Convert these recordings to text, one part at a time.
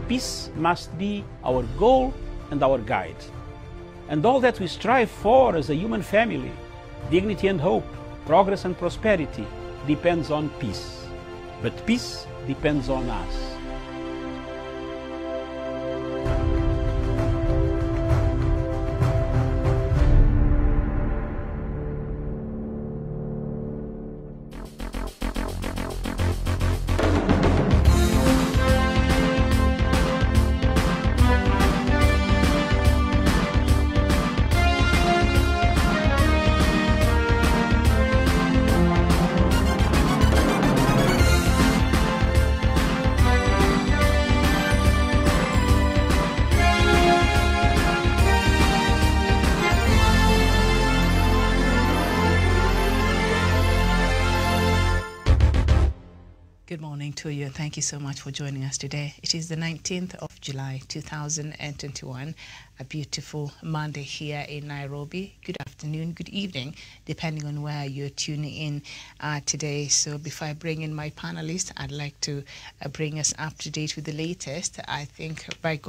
Peace must be our goal and our guide. And all that we strive for as a human family, dignity and hope, progress and prosperity, depends on peace. But peace depends on us. Good morning to you. Thank you so much for joining us today. It is the 19th of July, 2021, a beautiful Monday here in Nairobi. Good afternoon, good evening, depending on where you're tuning in today. So before I bring in my panelists, I'd like to bring us up to date with the latest. I think by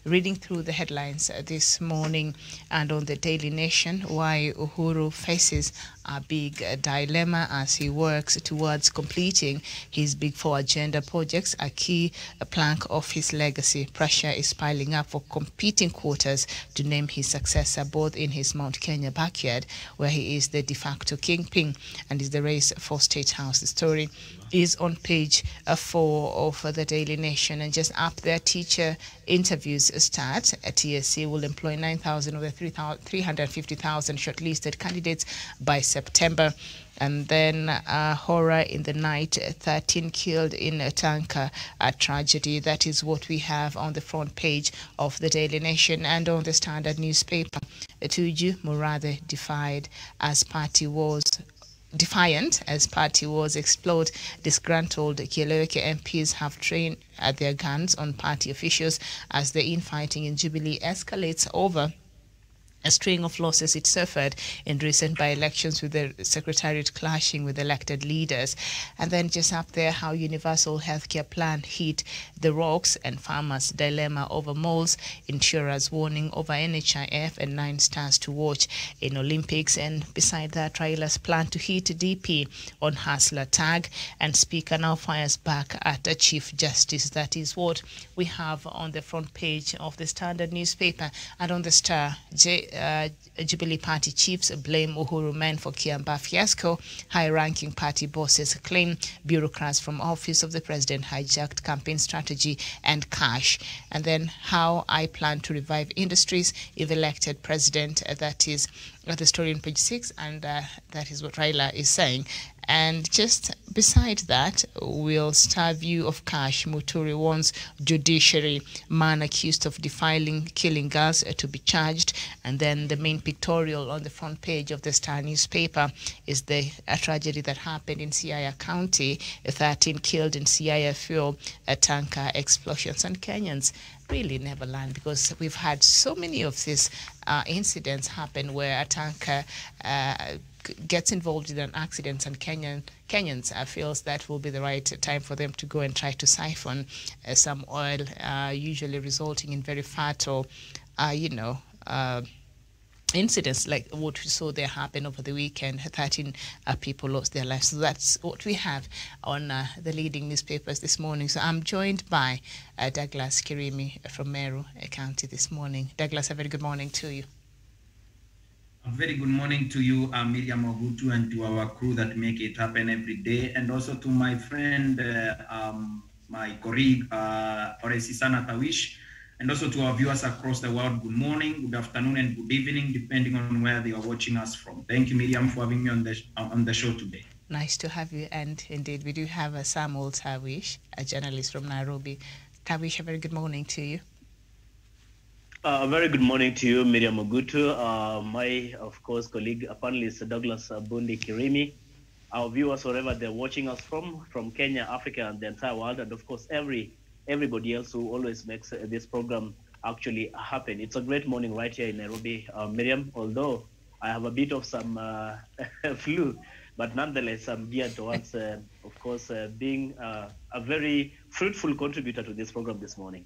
reading through the headlines this morning and on the Daily Nation, why Uhuru faces a big dilemma as he works towards completing his Big Four agenda projects, a key plank of his legacy. Pressure is piling up for competing quarters to name his successor, both in his Mount Kenya backyard, where he is the de facto kingpin, and is the race for State House. The story is on page 4 of the Daily Nation, and just up there, teacher interviews start. TSC will employ 9,000 of the 350,000 shortlisted candidates by September. And then horror in the night, 13 killed in a tanker tragedy. That is what we have on the front page of the Daily Nation. And on the Standard newspaper, Tuju Murathe defiant as party wars explode. Disgruntled Kieleweke MPs have trained their guns on party officials as the infighting in Jubilee escalates over a string of losses it suffered in recent by-elections, with the Secretariat clashing with elected leaders. And then just up there, how universal healthcare plan hit the rocks and farmers' dilemma over moles, insurers warning over NHIF, and 9 stars to watch in Olympics. And beside that, Raila's plan to hit DP on hustler tag, and Speaker now fires back at the Chief Justice. That is what we have on the front page of the Standard newspaper. And on the Star, Jubilee Party chiefs blame Uhuru men for Kiambaa fiasco. High-ranking party bosses claim bureaucrats from office of the president hijacked campaign strategy and cash. And then how I plan to revive industries if elected president. That is the story on page 6, and that is what Raila is saying. And just beside that, we'll star view of cash. Muturi warns judiciary. Man accused of killing girls to be charged. And then the main pictorial on the front page of the Star newspaper is a tragedy that happened in Siaya County. 13 killed in Siaya fuel tanker explosions. And Kenyans really never learn, because we've had so many of these incidents happen where a tanker gets involved in an accident, and Kenyans feels that will be the right time for them to go and try to siphon some oil, usually resulting in very fatal, incidents like what we saw there happen over the weekend. 13 people lost their lives. So that's what we have on the leading newspapers this morning. So I'm joined by Douglas Kirimi from Meru County this morning. Douglas, a very good morning to you. A very good morning to you, Miriam Ogutu, and to our crew that make it happen every day, and also to my friend, my colleague, Oresisana Tawish, and also to our viewers across the world. Good morning, good afternoon, and good evening, depending on where they are watching us from. Thank you, Miriam, for having me on the show today. Nice to have you, and indeed, we do have Samuel Tawish, a journalist from Nairobi. Tawish, a very good morning to you. A very good morning to you, Miriam Ogutu, my, of course, colleague, panelist Douglas Bundi Kirimi, our viewers wherever they're watching us from Kenya, Africa, and the entire world, and of course, everybody else who always makes this program actually happen. It's a great morning right here in Nairobi, Miriam, although I have a bit of some flu, but nonetheless, I'm geared towards of course, being a very fruitful contributor to this program this morning.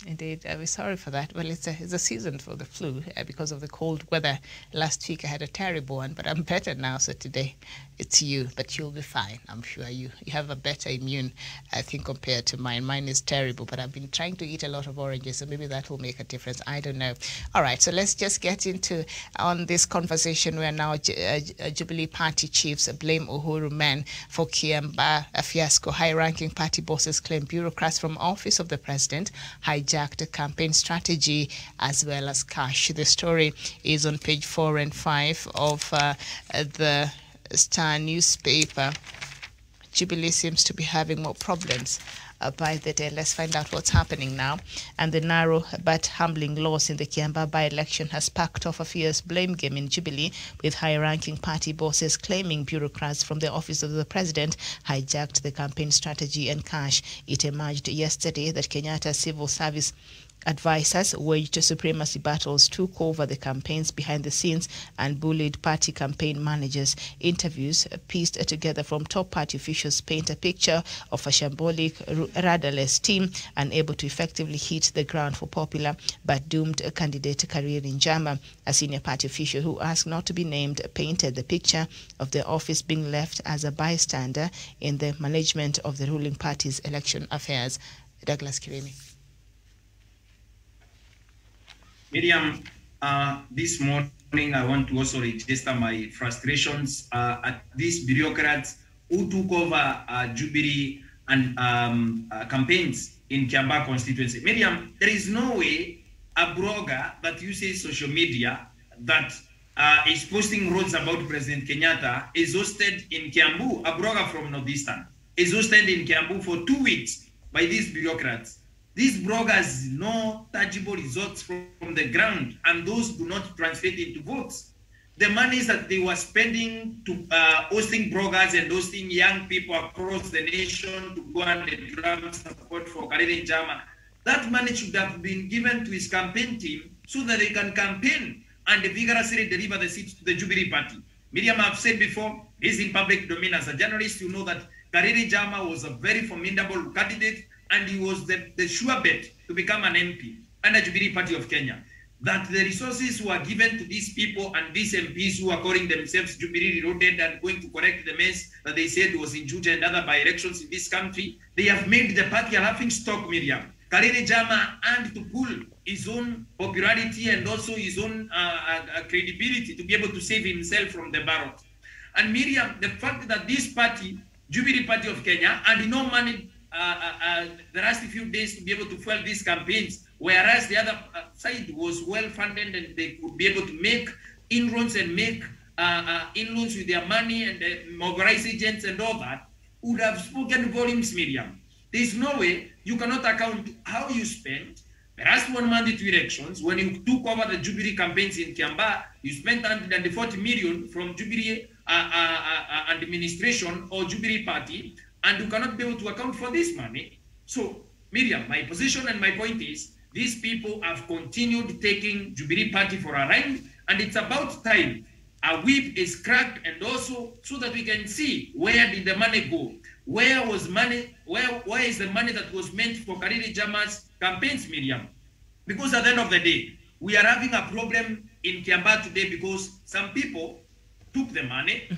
Indeed, we're sorry for that. Well, it's a season for the flu because of the cold weather. Last week I had a terrible one, but I'm better now. So today it's you, but you'll be fine. I'm sure you have a better immune, I think, compared to mine. Mine is terrible, but I've been trying to eat a lot of oranges, so maybe that will make a difference. I don't know. All right, so let's just get into on this conversation where now Jubilee Party chiefs blame Uhuru men for Kiamba fiasco. High-ranking party bosses claim bureaucrats from office of the president hijacked campaign strategy as well as cash. The story is on page 4 and 5 of the Star newspaper. Jubilee seems to be having more problems by the day. Let's find out what's happening now. And the narrow but humbling loss in the Kiamba by-election has sparked off a fierce blame game in Jubilee, with high-ranking party bosses claiming bureaucrats from the office of the president hijacked the campaign strategy and cash. It emerged yesterday that Kenyatta's civil service advisors waged supremacy battles, took over the campaigns behind the scenes, and bullied party campaign managers. Interviews pieced together from top party officials paint a picture of a shambolic, rudderless team unable to effectively hit the ground for popular but doomed candidate Kariri Njama. A senior party official who asked not to be named painted the picture of the office being left as a bystander in the management of the ruling party's election affairs. Douglas Kirimi. Miriam, this morning I want to also register my frustrations at these bureaucrats who took over Jubilee and campaigns in Kiamba constituency. Miriam, there is no way a blogger that uses social media that is posting roads about President Kenyatta is hosted in Kiambu, a blogger from Northeastern, is hosted in Kiambu for 2 weeks by these bureaucrats. These bloggers no tangible results from the ground, and those do not translate into votes. The monies that they were spending to hosting bloggers and hosting young people across the nation to go and drum support for Kariri Njama, that money should have been given to his campaign team so that they can campaign and vigorously deliver the seats to the Jubilee Party. Miriam, I've said before, is in public domain. As a journalist, you know that Kariri Njama was a very formidable candidate, and he was the sure bet to become an MP under Jubilee Party of Kenya. That the resources were given to these people and these MPs who are calling themselves Jubilee Reloaded and going to correct the mess that they said was in Juja and other by-elections in this country, they have made the party a laughing stock, Miriam. Kariri Njama earned to pull his own popularity and also his own credibility to be able to save himself from the ballot. And Miriam, the fact that this party, Jubilee Party of Kenya, had no money the last few days to be able to fuel these campaigns, whereas the other side was well funded and they could be able to make inroads and make inroads with their money and mobilize agents and all that, would have spoken volumes, Miriam. There's no way you cannot account how you spent the last 1 month to elections. When you took over the Jubilee campaigns in Kiamba, you spent 140 million from Jubilee administration or Jubilee Party, and you cannot be able to account for this money. So, Miriam, my position and my point is, these people have continued taking Jubilee Party for a ride, and it's about time a whip is cracked, and also so that we can see where did the money go. Where was money? Where is the money that was meant for Kariri Njama's campaigns, Miriam? Because at the end of the day, we are having a problem in Kiamba today because some people took the money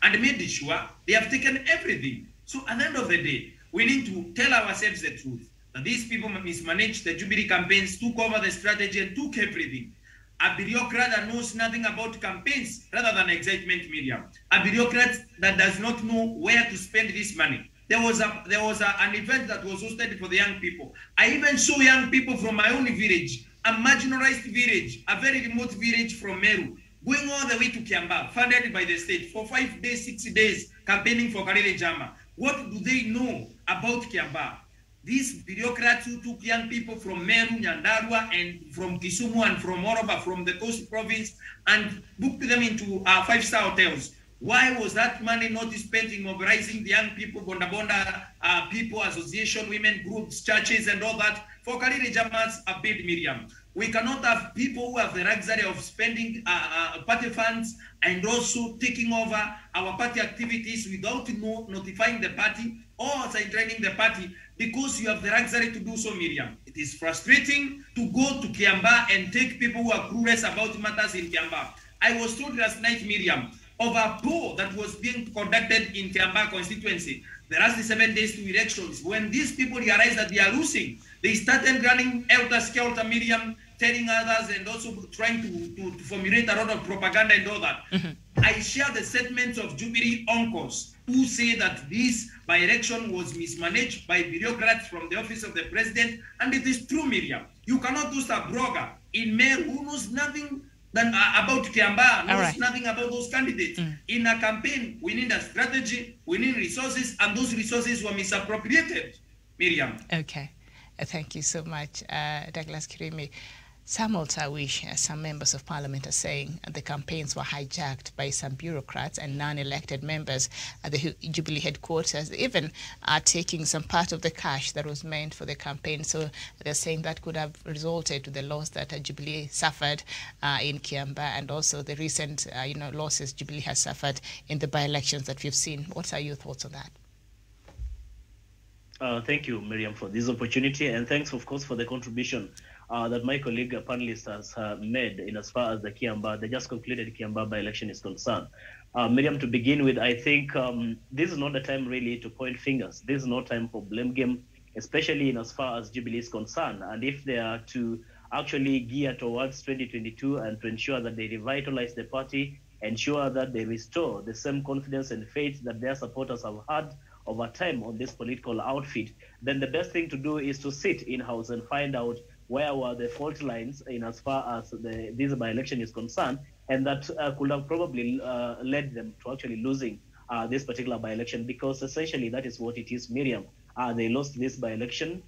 and made sure they have taken everything. So at the end of the day, we need to tell ourselves the truth, that these people mismanaged the Jubilee campaigns, took over the strategy, and took everything. A bureaucrat that knows nothing about campaigns rather than excitement, Miriam. A bureaucrat that does not know where to spend this money. There was an event that was hosted for the young people. I even saw young people from my own village, a marginalized village, a very remote village from Meru, going all the way to Kiamba, funded by the state, for 5 days, 6 days, campaigning for Kariri Njama. What do they know about Kiamba? These bureaucrats who took young people from Meru, Nyandarua, and from Kisumu, and from Oroba, from the coast province, and booked them into 5-star hotels. Why was that money not spent in mobilizing the young people, Bonda Bonda, people, association, women groups, churches, and all that, for Kariri Njama's bid, Miriam? We cannot have people who have the luxury of spending party funds and also taking over our party activities without notifying the party or sidetraining the party because you have the luxury to do so, Miriam. It is frustrating to go to Kiambaa and take people who are clueless about matters in Kiambaa. I was told last night, Miriam, of a poll that was being conducted in Kiambaa constituency. The last 7 days to elections, when these people realized that they are losing, they started running helter-skelter, Miriam, telling others and also trying to formulate a lot of propaganda and all that. I share the statements of Jubilee uncles who say that this by-election was mismanaged by bureaucrats from the office of the president, and it is true, Miriam. You cannot use a blogger in Mayor who knows nothing about Kiambaa, knows nothing about those candidates. In a campaign, we need a strategy, we need resources, and those resources were misappropriated, Miriam. Okay. Thank you so much, Douglas Kirimi. Samuel Tawish, some members of parliament are saying the campaigns were hijacked by some bureaucrats and non-elected members at the Jubilee headquarters, even taking some part of the cash that was meant for the campaign. So they're saying that could have resulted to the loss that Jubilee suffered in Kiambaa, and also the recent losses Jubilee has suffered in the by-elections that we've seen. What are your thoughts on that? Thank you, Miriam, for this opportunity, and thanks, of course, for the contribution that my colleague panelist has made in as far as the Kiambaa, the just concluded Kiambaa by-election is concerned. Miriam, to begin with, I think this is not the time really to point fingers. This is not time for blame game, especially in as far as Jubilee is concerned. And if they are to actually gear towards 2022 and to ensure that they revitalize the party, ensure that they restore the same confidence and faith that their supporters have had over time on this political outfit, then the best thing to do is to sit in-house and find out where were the fault lines in as far as this by-election is concerned, and that could have probably led them to actually losing this particular by-election, because essentially that is what it is, Miriam. They lost this by-election,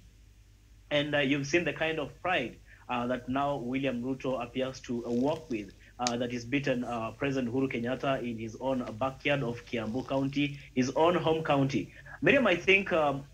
and you've seen the kind of pride that now William Ruto appears to work with, that is beaten President Uhuru Kenyatta in his own backyard of Kiambu County, his own home county. Miriam, I think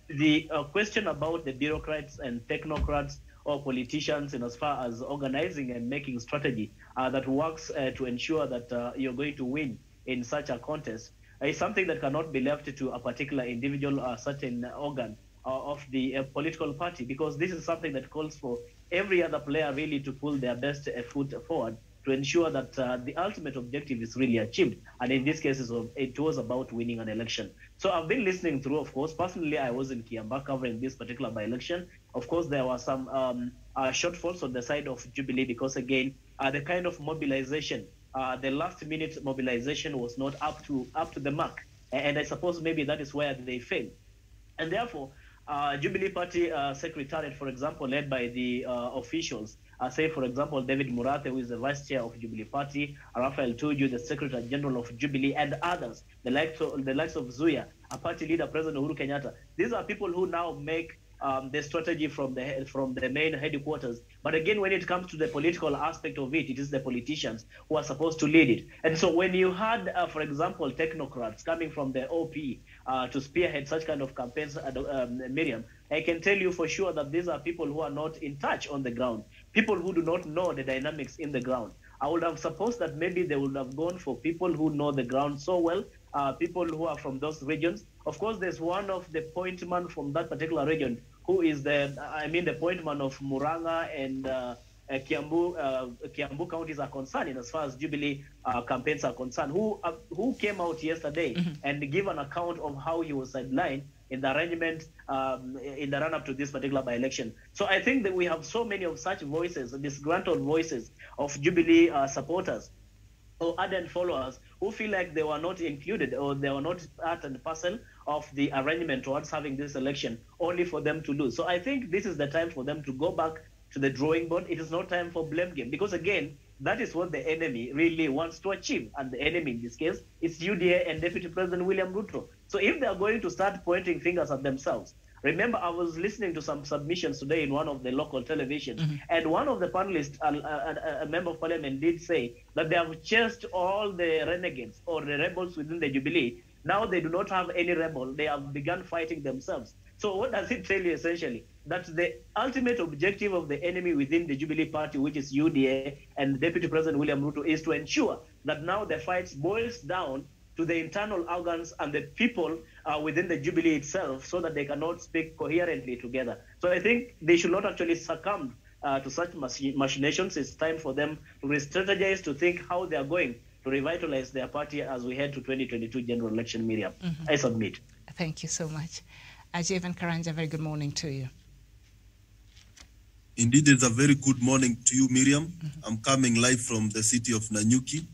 the question about the bureaucrats and technocrats or politicians in as far as organizing and making strategy that works to ensure that you're going to win in such a contest is something that cannot be left to a particular individual or certain organ of the political party, because this is something that calls for every other player really to pull their best foot forward to ensure that the ultimate objective is really achieved. And in this case, it was about winning an election. So I've been listening through, of course. Personally, I was in Kiambaa covering this particular by-election. Of course, there were some shortfalls on the side of Jubilee because, again, the kind of mobilization, the last-minute mobilization was not up to the mark. And I suppose maybe that is where they failed. And therefore, Jubilee Party Secretariat, for example, led by the officials, say, for example, David Murathe, who is the vice chair of Jubilee Party, Raphael Tuju, the Secretary General of Jubilee, and others, the likes of Zuya, a party leader, President Uhuru Kenyatta. These are people who now make the strategy from the main headquarters. But again, when it comes to the political aspect of it, it is the politicians who are supposed to lead it. And so when you had, for example, technocrats coming from the OP to spearhead such kind of campaigns, Miriam, I can tell you for sure that these are people who are not in touch on the ground, people who do not know the dynamics in the ground. I would have supposed that maybe they would have gone for people who know the ground so well, people who are from those regions. Of course, there's one of the point man from that particular region who is the point man of Muranga and Kiambu counties are concerned, in as far as Jubilee campaigns are concerned, who came out yesterday and give an account of how he was sidelined in the arrangement in the run-up to this particular by-election. So I think that we have so many of such voices, disgruntled voices of Jubilee supporters or ardent followers who feel like they were not included or they were not part and parcel of the arrangement towards having this election, only for them to lose. So I think this is the time for them to go back to the drawing board. It is not time for blame game, because again, that is what the enemy really wants to achieve. And the enemy in this case is UDA and Deputy President William Ruto. So if they are going to start pointing fingers at themselves, remember, I was listening to some submissions today in one of the local televisions, and one of the panelists, a member of parliament, did say that they have chased all the renegades or the rebels within the Jubilee. Now they do not have any rebel. They have begun fighting themselves. So what does it tell you essentially? that the ultimate objective of the enemy within the Jubilee Party, which is UDA, and Deputy President William Ruto, is to ensure that now the fight boils down to the internal organs and the people within the Jubilee itself, so that they cannot speak coherently together. So I think they should not actually succumb to such machinations. It's time for them to re-strategize, to think how they are going to revitalize their party as we head to 2022 general election, Miriam. I submit. Thank you so much. Ajevan Karanja, very good morning to you. Indeed, it's a very good morning to you, Miriam. I'm coming live from the city of Nanyuki.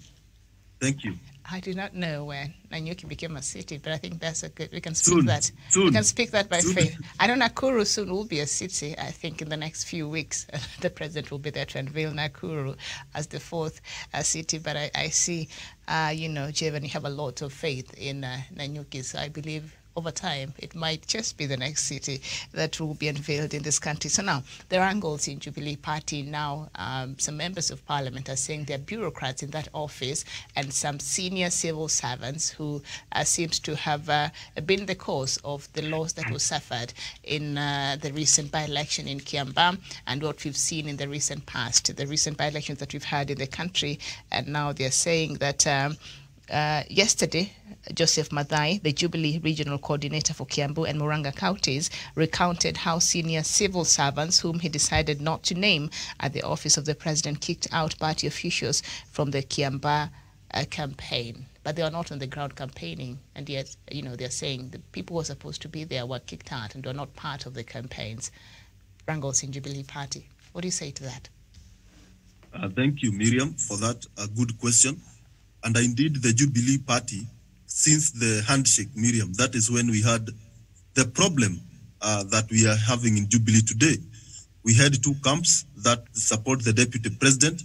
Thank you. I do not know when Nanyuki became a city, but I think that's a good, we can speak Soon. that. Soon. We can speak that by Soon. faith. I know Nakuru soon will be a city. I think in the next few weeks, the president will be there to unveil Nakuru as the fourth city. But I see, Jevan, you have a lot of faith in Nanyuki, so I believe over time, it might just be the next city that will be unveiled in this country. So now, there are angles in Jubilee Party now. Some members of parliament are saying they're bureaucrats in that office and some senior civil servants who seems to have been the cause of the loss that was suffered in the recent by-election in Kiambaa and what we've seen in the recent past, the recent by-elections that we've had in the country. And now they're saying that yesterday, Joseph Mathai, the Jubilee Regional Coordinator for Kiambu and Murang'a counties, recounted how senior civil servants, whom he decided not to name at the office of the president, kicked out party officials from the Kiambaa campaign. But they are not on the ground campaigning, and yet, they're saying the people who are supposed to be there were kicked out and were not part of the campaigns. Wrangles in Jubilee Party. What do you say to that? Thank you, Miriam, for that good question. And indeed, the Jubilee Party, since the handshake, Miriam, that is when we had the problem that we are having in Jubilee today. We had two camps that support the deputy president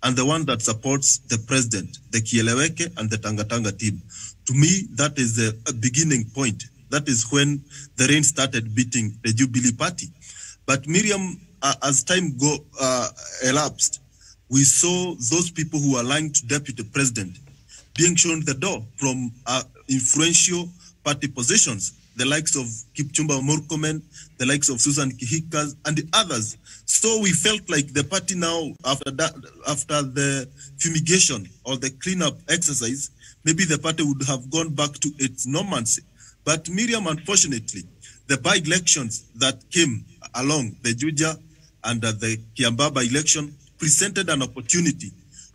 and the one that supports the president, the Kieleweke and the Tangatanga team. To me, that is a beginning point. That is when the rain started beating the Jubilee Party. But Miriam, as time elapsed, we saw those people who are lying to deputy president being shown the door from influential party positions, the likes of Kipchumba Murkomen, the likes of Susan Kihikas, and the others. So we felt like the party now, after the fumigation or the cleanup exercise, maybe the party would have gone back to its normalcy. But Miriam, unfortunately, the by-elections that came along, the Juja and the Kiambaa by-election, presented an opportunity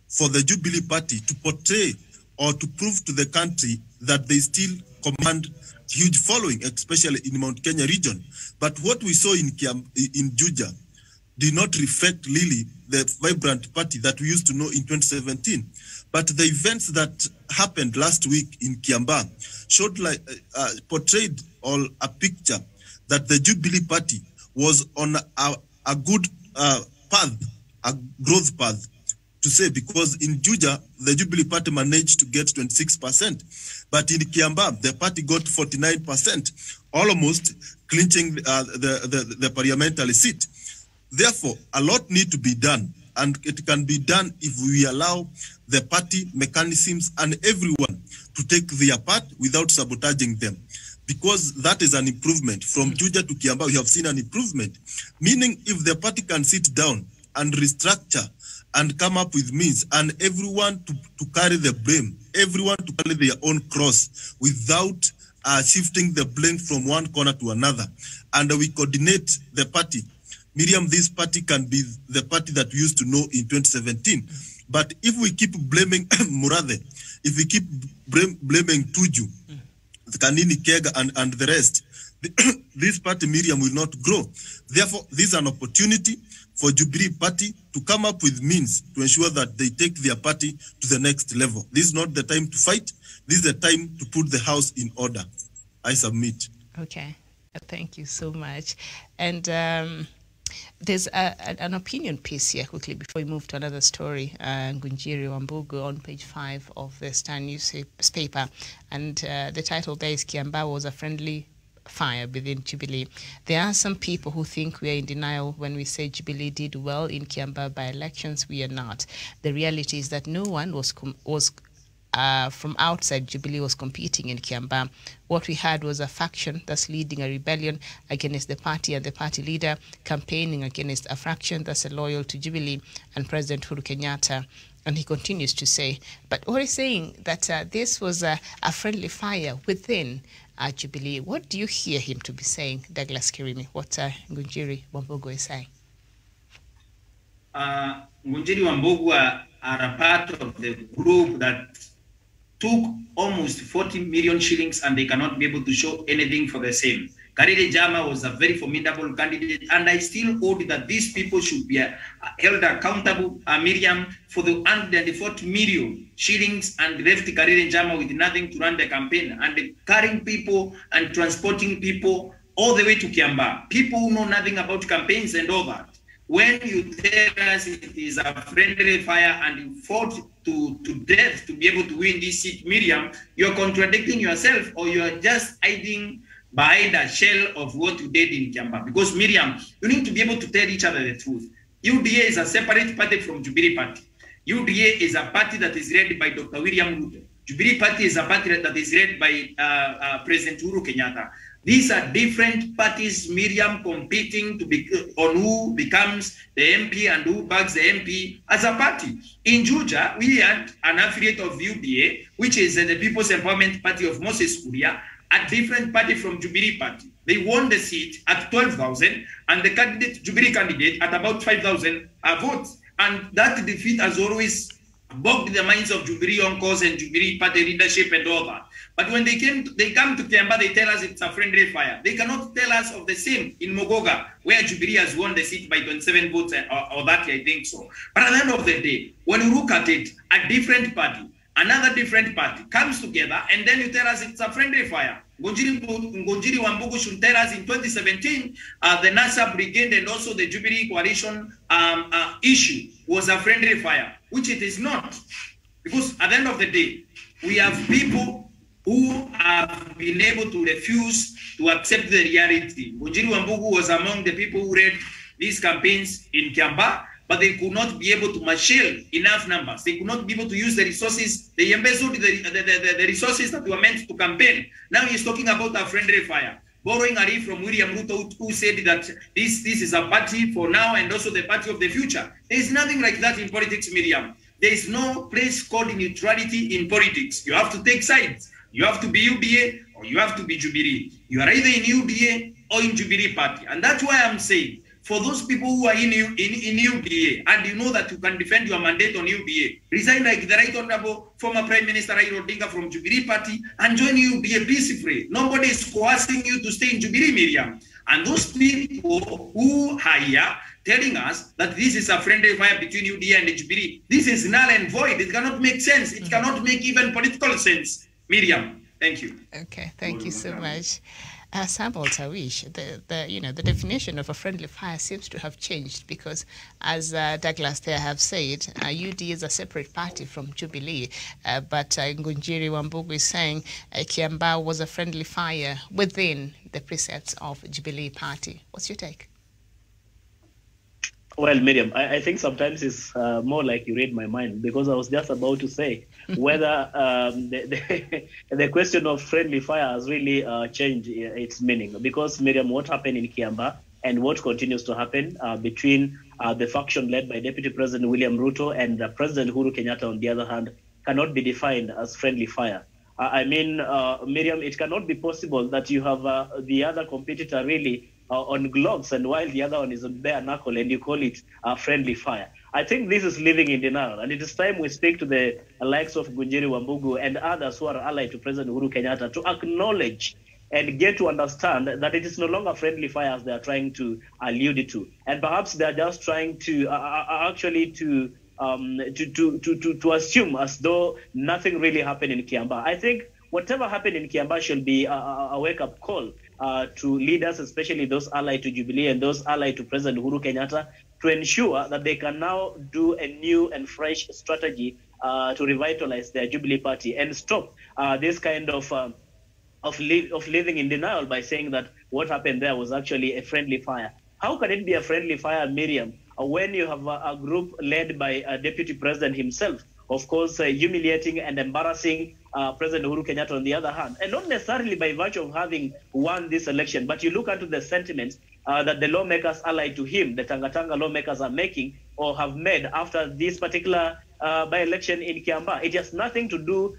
for the Jubilee Party to portray or to prove to the country that they still command huge following, especially in Mount Kenya region. But what we saw in Juja did not reflect really the vibrant party that we used to know in 2017. But the events that happened last week in Kiambaa showed portrayed all a picture that the Jubilee Party was on a good path, a growth path, to say, because in Juja, the Jubilee Party managed to get 26%, but in Kiambaa, the party got 49%, almost clinching the parliamentary seat. Therefore, a lot need to be done, and it can be done if we allow the party mechanisms and everyone to take their part without sabotaging them. Because that is an improvement. From Juja to Kiambaa, we have seen an improvement. Meaning, if the party can sit down and restructure and come up with means, and everyone to carry the blame, everyone to carry their own cross without shifting the blame from one corner to another. And we coordinate the party. Miriam, this party can be the party that we used to know in 2017. But if we keep blaming Murathe, if we keep blaming Tuju, Kanini Kega and the rest, this party, Miriam, will not grow. Therefore, this is an opportunity for Jubilee Party to come up with means to ensure that they take their party to the next level. This is not the time to fight. This is the time to put the house in order. I submit. Okay. Thank you so much. And there's an opinion piece here quickly before we move to another story. Ngunjiri Wambugu on page 5 of the Star newspaper. And the title there is Kiambaa was a friendly fire within Jubilee. There are some people who think we are in denial when we say Jubilee did well in Kiambaa by elections. We are not. The reality is that no one was from outside Jubilee was competing in Kiambaa. What we had was a faction that's leading a rebellion against the party and the party leader campaigning against a faction that's loyal to Jubilee and President Uhuru Kenyatta. And he continues to say, but what he's saying that this was a friendly fire within Jubilee. What do you hear him to be saying, Douglas Kirimi? What Ngunjiri Wambugu is saying? Ngunjiri Wambugu are a part of the group that took almost 40 million shillings and they cannot be able to show anything for the same. Karire Jama was a very formidable candidate, and I still hold that these people should be held accountable, Miriam, for the 140 million shillings and left Karire Jama with nothing to run the campaign and carrying people and transporting people all the way to Kiambaa. People who know nothing about campaigns and all that. When you tell us it is a friendly fire and you fought to death to be able to win this seat, Miriam, you're contradicting yourself, or you're just hiding behind a shell of what you did in Kiambaa. Because Miriam, you need to be able to tell each other the truth. UDA is a separate party from Jubilee Party. UDA is a party that is led by Dr. William Ruto. Jubilee Party is a party that is led by President Uhuru Kenyatta. These are different parties, Miriam, competing to be on who becomes the MP and who backs the MP as a party. In Juja, we had an affiliate of UDA, which is the People's Empowerment Party of Moses Kuria, a different party from Jubilee Party. They won the seat at 12,000 and the Jubilee candidate at about 5,000 votes. And that defeat has always bogged the minds of Jubilee uncles and Jubilee Party leadership and all that. But when they come to Kiambaa, they tell us it's a friendly fire. They cannot tell us of the same in Mogoga, where Jubilee has won the seat by 27 votes or that, I think so. But at the end of the day, when you look at it, a different party, another different party comes together, and then you tell us it's a friendly fire. Ngunjiri Wambugu should tell us in 2017, the NASA Brigade and also the Jubilee Coalition issue was a friendly fire, which it is not. Because at the end of the day, we have people who have been able to refuse to accept the reality. Ngunjiri Wambugu was among the people who led these campaigns in Kiambaa, but they could not be able to marshal enough numbers. They could not be able to use the resources. They embezzled the resources that were meant to campaign. Now he's talking about a friendly fire, borrowing a riff from William Ruto, who said that this is a party for now and also the party of the future. There is nothing like that in politics, Miriam. There is no place called neutrality in politics. You have to take sides. You have to be UDA or you have to be Jubilee. You are either in UDA or in Jubilee Party. And that's why I'm saying, for those people who are in UDA and you know that you can defend your mandate on UDA, resign like the Right Honorable former Prime Minister Raila Odinga from Jubilee Party and join UDA peacefully. Nobody is coercing you to stay in Jubilee, Miriam. And those people who are here telling us that this is a friendly fire between UDA and the Jubilee, this is null and void. It cannot make sense. It cannot make even political sense. Miriam, thank you. Okay, thank you so much. Samuel Tawish, the definition of a friendly fire seems to have changed because, as Douglas there have said, UD is a separate party from Jubilee, but Ngunjiri Wambugu is saying Kiambaa was a friendly fire within the precepts of Jubilee Party. What's your take? Well, Miriam, I think sometimes it's more like you read my mind, because I was just about to say whether the question of friendly fire has really changed its meaning. Because, Miriam, what happened in Kiambaa and what continues to happen between the faction led by Deputy President William Ruto and President Uhuru Kenyatta, on the other hand, cannot be defined as friendly fire. Miriam, it cannot be possible that you have the other competitor really on gloves, and while the other one is on bare knuckle, and you call it a friendly fire. I think this is living in denial, and it is time we speak to the likes of Ngunjiri Wambugu and others who are allied to President Uhuru Kenyatta to acknowledge and get to understand that it is no longer friendly fire as they are trying to allude to, and perhaps they are just trying to to assume as though nothing really happened in Kiambaa. I think whatever happened in Kiambaa should be a wake-up call to leaders, especially those allied to Jubilee and those allied to President Uhuru Kenyatta, to ensure that they can now do a new and fresh strategy to revitalize their Jubilee Party and stop this kind of living in denial by saying that what happened there was actually a friendly fire. How can it be a friendly fire, Miriam, when you have a group led by a deputy president himself of course, humiliating and embarrassing President Uhuru Kenyatta on the other hand, and not necessarily by virtue of having won this election, but you look into the sentiments that the lawmakers allied to him, the Tanga lawmakers are making or have made after this particular by-election in Kiambaa. It has nothing to do,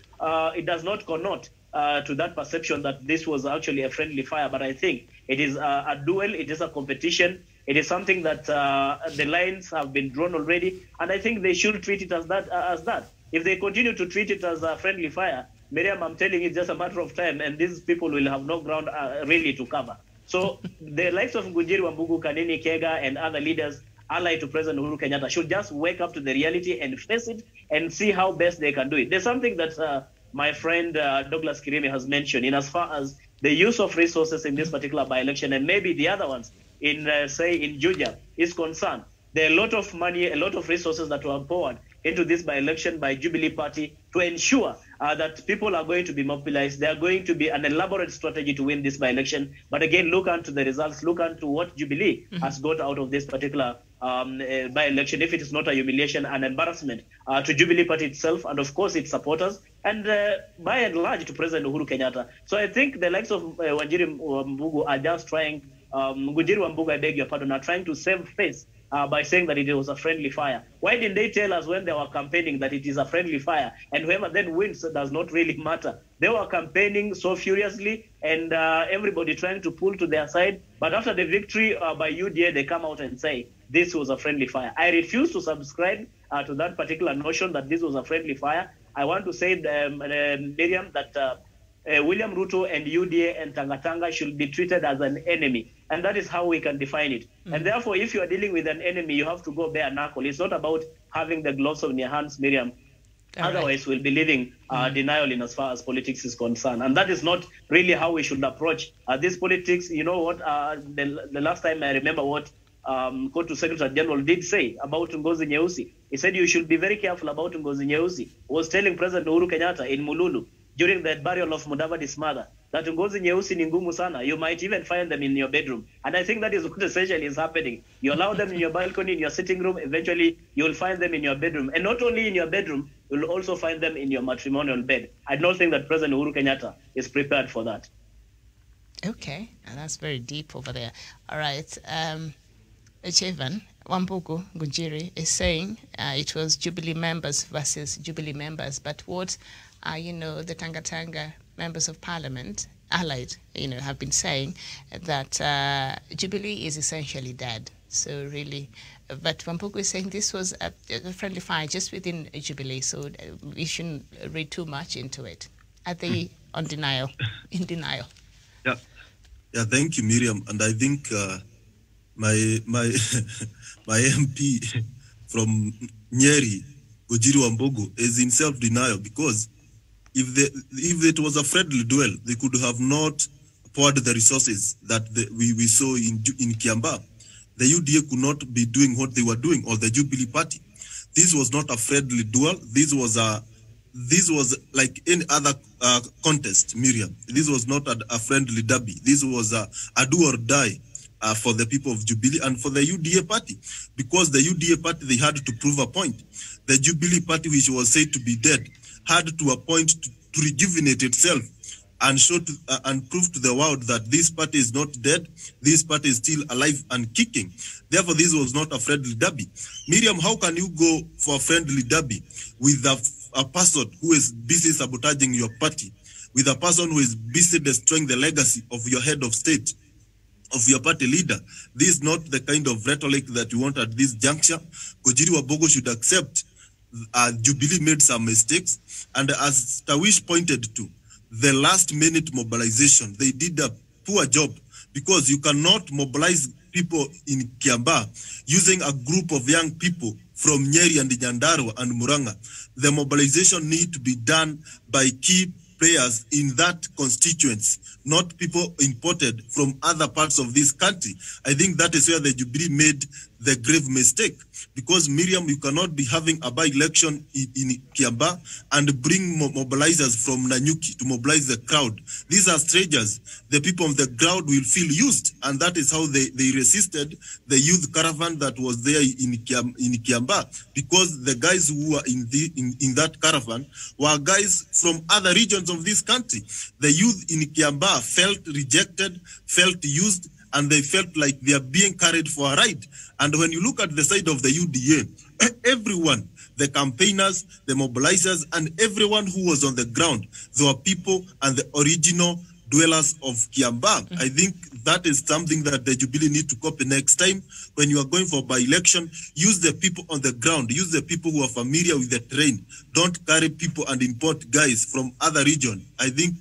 it does not connote to that perception that this was actually a friendly fire, but I think it is a duel, it is a competition, it is something that the lines have been drawn already, and I think they should treat it as that. If they continue to treat it as a friendly fire, Miriam, I'm telling you, it's just a matter of time, and these people will have no ground really to cover. So the likes of Ngunjiri Wambugu, Kanini Kega, and other leaders allied to President Uhuru Kenyatta should just wake up to the reality and face it and see how best they can do it. There's something that my friend Douglas Kirimi has mentioned in as far as the use of resources in this particular by-election, and maybe the other ones in, say, in Juja is concerned. There are a lot of money, a lot of resources that were poured into this by-election by Jubilee Party to ensure that people are going to be mobilized. There are going to be an elaborate strategy to win this by-election. But again, look onto the results, look onto what Jubilee has got out of this particular by-election, if it is not a humiliation and embarrassment to Jubilee Party itself and, of course, its supporters, and by and large to President Uhuru Kenyatta. So I think the likes of Wanjiri Wambugu are just trying, Ngunjiri Wambugu, I beg your pardon, are trying to save face by saying that it was a friendly fire. Why didn't they tell us when they were campaigning that it is a friendly fire, and whoever then wins does not really matter? They were campaigning so furiously and everybody trying to pull to their side, but after the victory by UDA, they come out and say this was a friendly fire. I refuse to subscribe to that particular notion that this was a friendly fire. I want to say, Miriam, that William Ruto and UDA and Tanga should be treated as an enemy. And that is how we can define it. And therefore, if you are dealing with an enemy, you have to go bare knuckle. It's not about having the gloves on your hands, Miriam. Otherwise, we'll be living denial in as far as politics is concerned. And that is not really how we should approach this politics. You know what? The last time I remember what Kotu Secretary General did say about Ngozi Nyeusi. He said you should be very careful about Ngozi Nyeusi. He was telling President Uhuru Kenyatta in Mululu during the burial of Mudavadi's mother that Ngozi Nyeusi ni ngumu sana. You might even find them in your bedroom. And I think that is what essentially is happening. You allow them in your balcony, in your sitting room, eventually you'll find them in your bedroom. And not only in your bedroom, you'll also find them in your matrimonial bed. I don't think that President Uhuru Kenyatta is prepared for that. Okay, and that's very deep over there. All right, Chevan Wambugu Ngunjiri is saying it was Jubilee members versus Jubilee members, but what the Tanga members of parliament, allied, have been saying that Jubilee is essentially dead. So really, but Wambugu is saying this was a friendly fire just within Jubilee, so we shouldn't read too much into it. Are they in denial? Yeah, thank you, Miriam. And I think my MP from Nyeri, Ngunjiri Wambugu, is in self-denial, because if it was a friendly duel, they could have not poured the resources that we saw in Kiambaa. The UDA could not be doing what they were doing, or the Jubilee Party. This was not a friendly duel. This was like any other contest, Miriam. This was not a friendly derby. This was a do or die for the people of Jubilee and for the UDA Party, because the UDA Party, they had to prove a point. The Jubilee Party, which was said to be dead, had to a point to rejuvenate itself and show and prove to the world that this party is not dead, this party is still alive and kicking. Therefore, this was not a friendly derby. Miriam, how can you go for a friendly derby with a person who is busy sabotaging your party, with a person who is busy destroying the legacy of your head of state, of your party leader? This is not the kind of rhetoric that you want at this juncture. Ngunjiri Wambugu should accept Jubilee made some mistakes, and as Tawish pointed to, the last-minute mobilization, they did a poor job, because you cannot mobilize people in Kiambaa using a group of young people from Nyeri and Nyandarua and Muranga. The mobilization need to be done by key players in that constituency, not people imported from other parts of this country. I think that is where the Jubilee made the grave mistake. Because, Miriam, you cannot be having a by-election in Kiambaa and bring mobilizers from Nanyuki to mobilize the crowd. These are strangers. The people of the crowd will feel used, and that is how they resisted the youth caravan that was there in Kiambaa, because the guys who were in that caravan were guys from other regions of this country. The youth in Kiambaa felt rejected, felt used, and they felt like they are being carried for a ride. And when you look at the side of the UDA, everyone, the campaigners, the mobilizers, and everyone who was on the ground, there were people and the original dwellers of Kiambaa. I think that is something that the Jubilee need to copy next time. When you are going for by-election, use the people on the ground, use the people who are familiar with the terrain. Don't carry people and import guys from other region. I think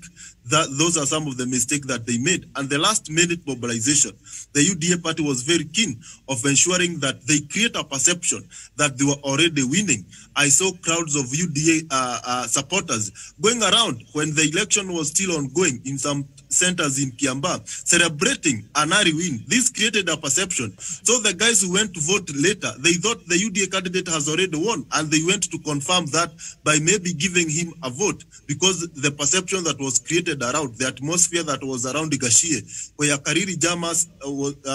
that those are some of the mistakes that they made. And the last-minute mobilization, the UDA party was very keen of ensuring that they create a perception that they were already winning. I saw crowds of UDA supporters going around when the election was still ongoing in some centers in Kiambaa, celebrating an early win. This created a perception. So the guys who went to vote later, they thought the UDA candidate has already won, and they went to confirm that by maybe giving him a vote, because the perception that was created around, the atmosphere that was around Gashie, where Kariri Jama's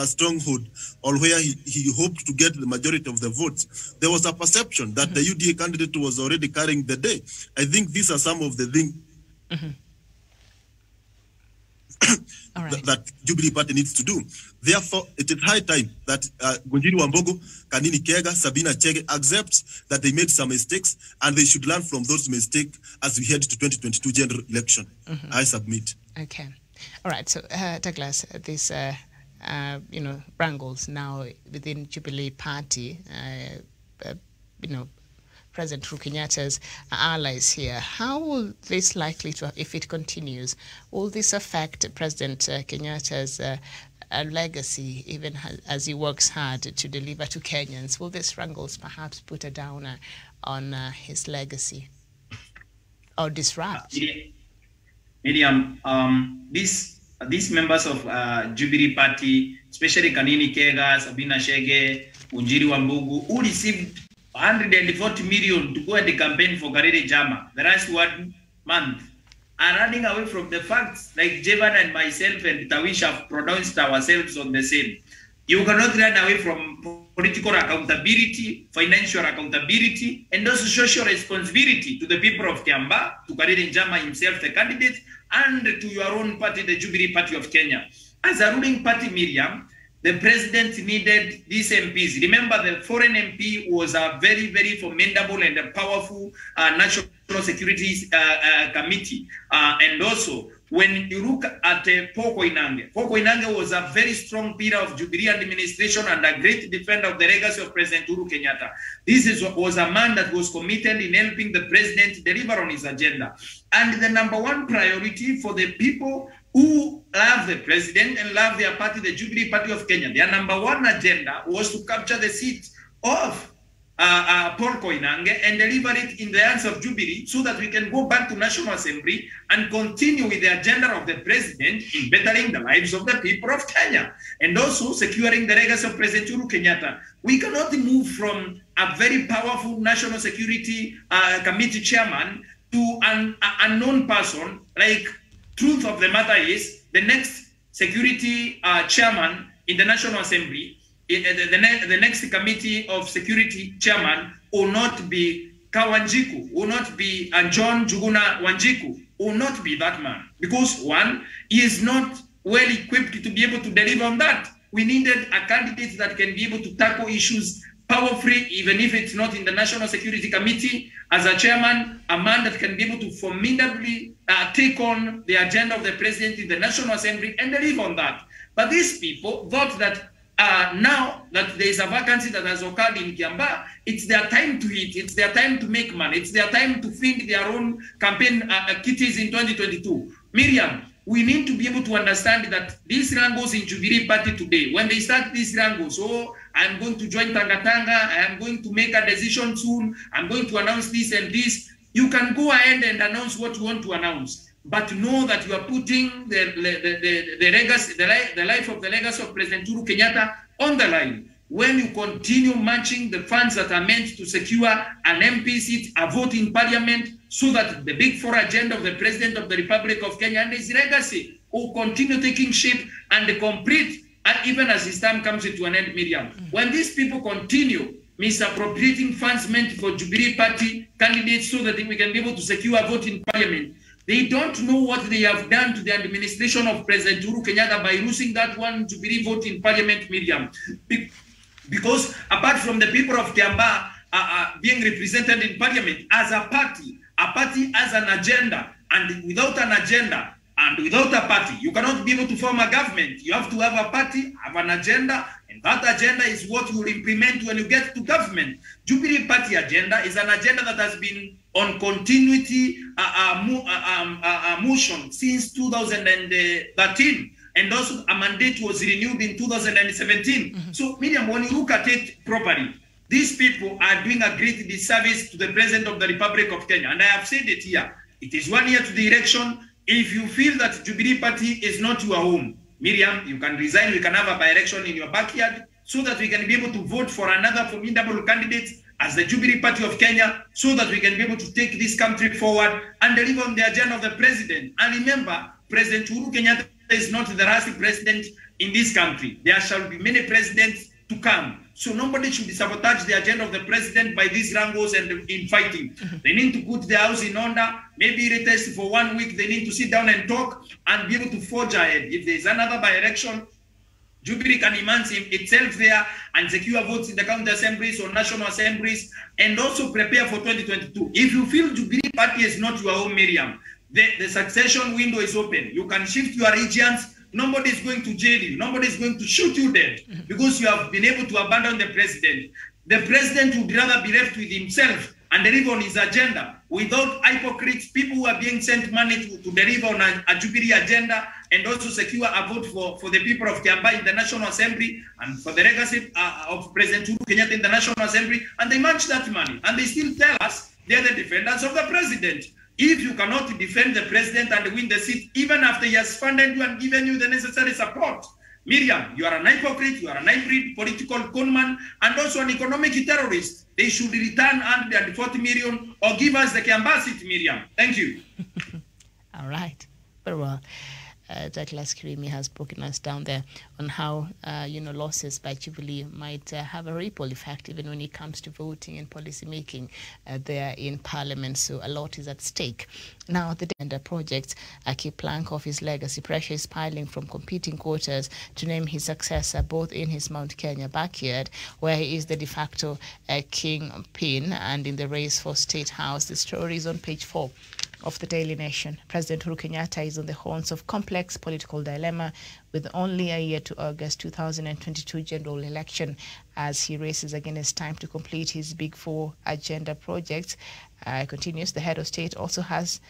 stronghold, or where he hoped to get the majority of the votes, there was a perception that the UDA candidate was already carrying the day. I think these are some of the things that Jubilee Party needs to do. Therefore, it is high time that Gunjiri Wambogo, Kanini Kega, Sabina Chege accept that they made some mistakes, and they should learn from those mistakes as we head to 2022 general election. I submit. Okay. All right. So, Douglas, this wrangles now within Jubilee Party, President Uhuru Kenyatta's allies here. How will this likely to, if it continues, will this affect President Kenyatta's legacy, even as he works hard to deliver to Kenyans? Will this wrangles perhaps put a downer on his legacy or disrupt? Miriam, these members of Jubilee Party, especially Kanini Kega, Sabina Chege, Gunjiri Wambogo, who received 140 million to go and campaign for Kariri Jama the last 1 month, are running away from the facts, like Jevan and myself and Tawish have pronounced ourselves on the same. You cannot run away from political accountability, financial accountability, and also social responsibility to the people of Kiambaa, to Kariri Jama himself, the candidate, and to your own party, the Jubilee Party of Kenya. As a ruling party, Miriam, the president needed these MPs. Remember, the foreign MP was a very, very formidable and a powerful national security committee. And also, when you look at Paul Koinange was a very strong pillar of Jubilee administration and a great defender of the legacy of President Uhuru Kenyatta. This was a man that was committed in helping the president deliver on his agenda. And the number one priority for the people who love the president and love their party, the Jubilee Party of Kenya, their number one agenda was to capture the seat of Paul Koinange and deliver it in the hands of Jubilee so that we can go back to National Assembly and continue with the agenda of the president in bettering the lives of the people of Kenya and also securing the legacy of President Uhuru Kenyatta. We cannot move from a very powerful National Security Committee chairman to an unknown person. Like, truth of the matter is, the next security chairman in the National Assembly, the next committee of security chairman will not be Kawanjiku, will not be John Juguna Wanjiku, will not be that man. Because one, he is not well equipped to be able to deliver on that. We needed a candidate that can be able to tackle issues powerfully, even if it's not in the National Security Committee, as a chairman, a man that can be able to formidably take on the agenda of the president in the National Assembly and deliver on that. But these people thought that now that there is a vacancy that has occurred in Kiambaa, it's their time to eat, it's their time to make money, it's their time to feed their own campaign kitties in 2022. Miriam, we need to be able to understand that these wrangles in Jubilee Party today, when they start these wrangles, oh, I'm going to join Tanga Tanga, I am going to make a decision soon, I'm going to announce this and this, you can go ahead and announce what you want to announce. But know that you are putting the legacy, the life of the legacy of President Uhuru Kenyatta on the line. when you continue matching the funds that are meant to secure an MP seat, a vote in parliament, so that the big four agenda of the President of the Republic of Kenya and his legacy will continue taking shape and complete, even as his time comes to an end, Miriam. When these people continue misappropriating funds meant for Jubilee Party candidates so that we can be able to secure a vote in parliament, they don't know what they have done to the administration of President Uhuru Kenyatta by losing that one Jubilee vote in parliament, Miriam. Because apart from the people of Kiambaa being represented in parliament, as a party has an agenda, and without an agenda and without a party, you cannot be able to form a government. You have to have a party, have an agenda, and that agenda is what you will implement when you get to government. Jubilee Party agenda is an agenda that has been on continuity motion since 2013. And also a mandate was renewed in 2017. So, Miriam, when you look at it properly, these people are doing a great disservice to the President of the Republic of Kenya. And I have said it here. It is 1 year to the election. If you feel that Jubilee Party is not your home, Miriam, you can resign. We can have a by-election in your backyard so that we can be able to vote for another formidable candidate as the Jubilee Party of Kenya, so that we can be able to take this country forward and deliver on the agenda of the President. And remember, President Uhuru Kenyatta is not the last president in this country. There shall be many presidents to come. So nobody should sabotage the agenda of the president by these wrangles and infighting. They need to put the house in order. Maybe retest for 1 week. They need to sit down and talk and be able to forge ahead. If there is another by-election, Jubilee can immerse itself there and secure votes in the county assemblies or national assemblies, and also prepare for 2022. If you feel Jubilee Party is not your home, Miriam, the succession window is open. You can shift your regions. Nobody is going to jail you. Nobody is going to shoot you dead because you have been able to abandon the president. The president would rather be left with himself and deliver on his agenda without hypocrites, people who are being sent money to deliver on a Jubilee agenda and also secure a vote for the people of Kiambaa in the National Assembly and for the legacy of President Uhuru Kenyatta in the National Assembly. And they match that money. And they still tell us they're the defenders of the president. If you cannot defend the president and win the seat, even after he has funded you and given you the necessary support, Miriam, you are an hypocrite, you are an hybrid political conman, and also an economic terrorist. They should return 140 million or give us the Kiambaa seat, Miriam. Thank you. All right. Very well. Douglas Kirimi has broken us down there on how, losses by Jubilee might have a ripple effect even when it comes to voting and policy making there in Parliament. So a lot is at stake. Now, the agenda project, a key plank of his legacy, pressure is piling from competing quarters to name his successor both in his Mount Kenya backyard, where he is the de facto kingpin, and in the race for State House. The story is on page 4 of the Daily Nation. President Uhuru Kenyatta is on the horns of complex political dilemma with only a year to August 2022 general election as he races against time to complete his Big Four agenda projects. Continues, the head of state also has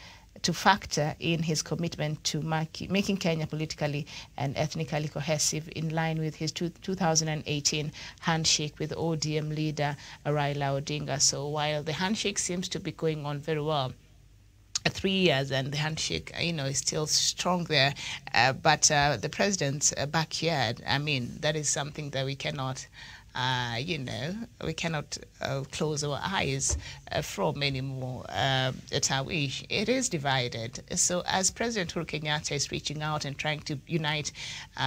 to factor in his commitment to making Kenya politically and ethnically cohesive in line with his 2018 handshake with ODM leader Raila Odinga. So while the handshake seems to be going on very well, 3 years and the handshake, is still strong there. But the president's backyard, that is something that we cannot, we cannot close our eyes from anymore at our age. It is divided. So as President Uhuru Kenyatta is reaching out and trying to unite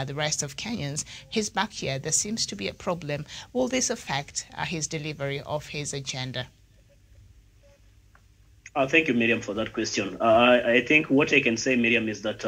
the rest of Kenyans, his backyard, there seems to be a problem. Will this affect his delivery of his agenda? Thank you, Miriam, for that question. I think what I can say, Miriam, is that,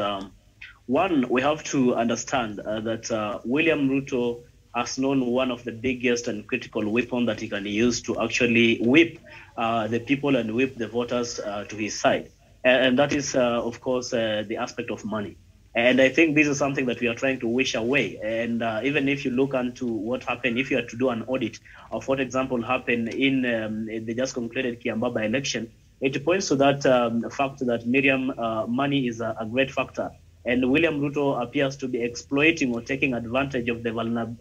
one, we have to understand that William Ruto has known one of the biggest and critical weapons that he can use to actually whip the people and whip the voters to his side. And that is, of course, the aspect of money. And I think this is something that we are trying to wish away. And even if you look into what happened, if you had to do an audit of what example happened in the just concluded Kiambaa by-election, it points to that fact that Miriam, money is a great factor. And William Ruto appears to be exploiting or taking advantage of the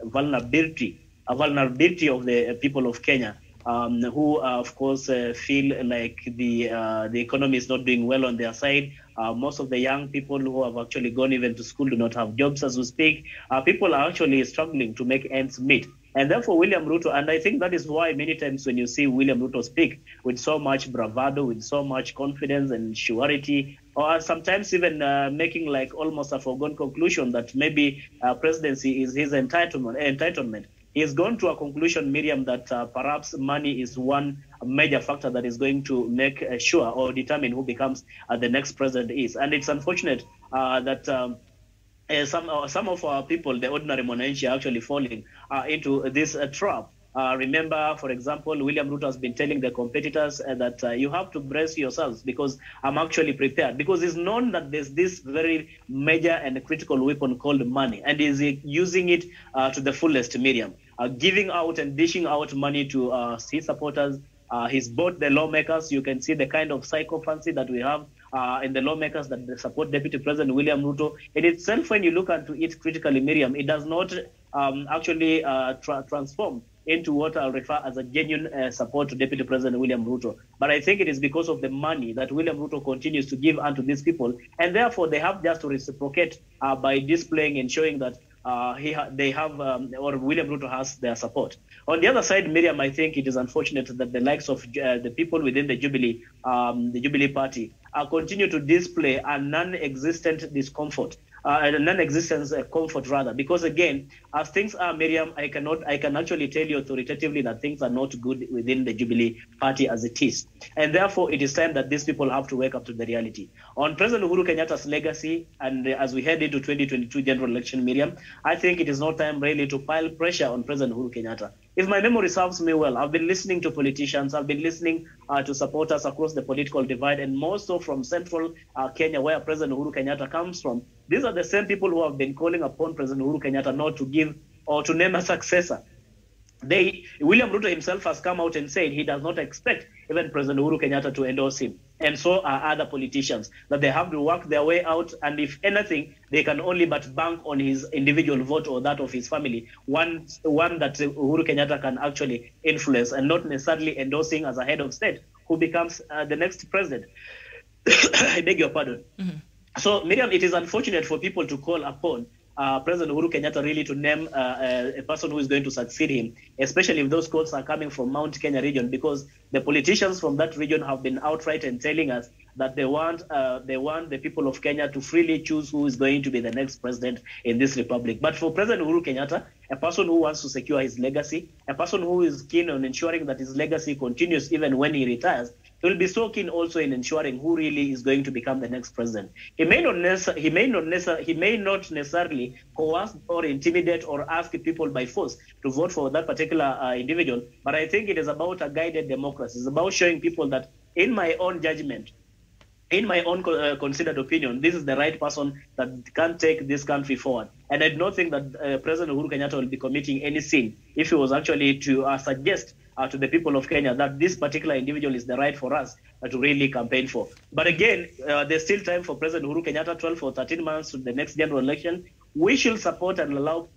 vulnerability of the people of Kenya, who, of course, feel like the economy is not doing well on their side. Most of the young people who have actually gone even to school do not have jobs as we speak. People are actually struggling to make ends meet. And therefore, William Ruto, and I think that is why many times when you see William Ruto speak with so much bravado, with so much confidence and surety, or sometimes even making like almost a foregone conclusion that maybe presidency is his entitlement. He has gone to a conclusion, Miriam, that perhaps money is one major factor that is going to make sure or determine who becomes the next president is. And it's unfortunate that some of our people, the ordinary Mwananchi, are actually falling into this trap. Remember, for example, William Ruto has been telling the competitors that you have to brace yourselves because I'm actually prepared. Because it's known that there's this very major and critical weapon called money, and is using it to the fullest, Miriam. Giving out and dishing out money to his supporters. He's bought the lawmakers. You can see the kind of psychophancy that we have in the lawmakers that support Deputy President William Ruto. In itself, when you look into it critically, Miriam, it does not actually transform into what I'll refer as a genuine support to Deputy President William Ruto. But I think it is because of the money that William Ruto continues to give unto these people, and therefore they have just to reciprocate by displaying and showing that they have, or William Ruto has their support. On the other side, Miriam, I think it is unfortunate that the likes of the people within the Jubilee Party continue to display a non-existent discomfort, a non-existence comfort rather, because again, as things are, Miriam, I can actually tell you authoritatively that things are not good within the Jubilee Party as it is, and therefore it is time that these people have to wake up to the reality. On President Uhuru Kenyatta's legacy, and as we head into 2022 general election, Miriam, I think it is not time really to pile pressure on President Uhuru Kenyatta. If my memory serves me well, I've been listening to politicians, I've been listening to supporters across the political divide, and more so from central Kenya, where President Uhuru Kenyatta comes from. These are the same people who have been calling upon President Uhuru Kenyatta not to give or to name a successor. William Ruto himself has come out and said he does not expect even President Uhuru Kenyatta to endorse him. And so are other politicians, that they have to work their way out, and if anything, they can only but bank on his individual vote or that of his family, one that Uhuru Kenyatta can actually influence, and not necessarily endorsing as a head of state who becomes the next president. I beg your pardon. Mm-hmm. So, Miriam, it is unfortunate for people to call upon President Uhuru Kenyatta really to name a person who is going to succeed him, especially if those calls are coming from Mount Kenya region, because the politicians from that region have been outright and telling us that they want the people of Kenya to freely choose who is going to be the next president in this republic. But for President Uhuru Kenyatta, a person who wants to secure his legacy, a person who is keen on ensuring that his legacy continues even when he retires, he will be so keen also in ensuring who really is going to become the next president. He may not necessarily coerce or intimidate or ask people by force to vote for that particular individual, but I think it is about a guided democracy. It's about showing people that, in my own judgment, in my own considered opinion, this is the right person that can take this country forward. And I do not think that President Uhuru Kenyatta will be committing any sin if he was actually to suggest to the people of Kenya that this particular individual is the right for us to really campaign for. But again, there's still time for President Uhuru Kenyatta, 12 or 13 months to the next general election. We should support and allow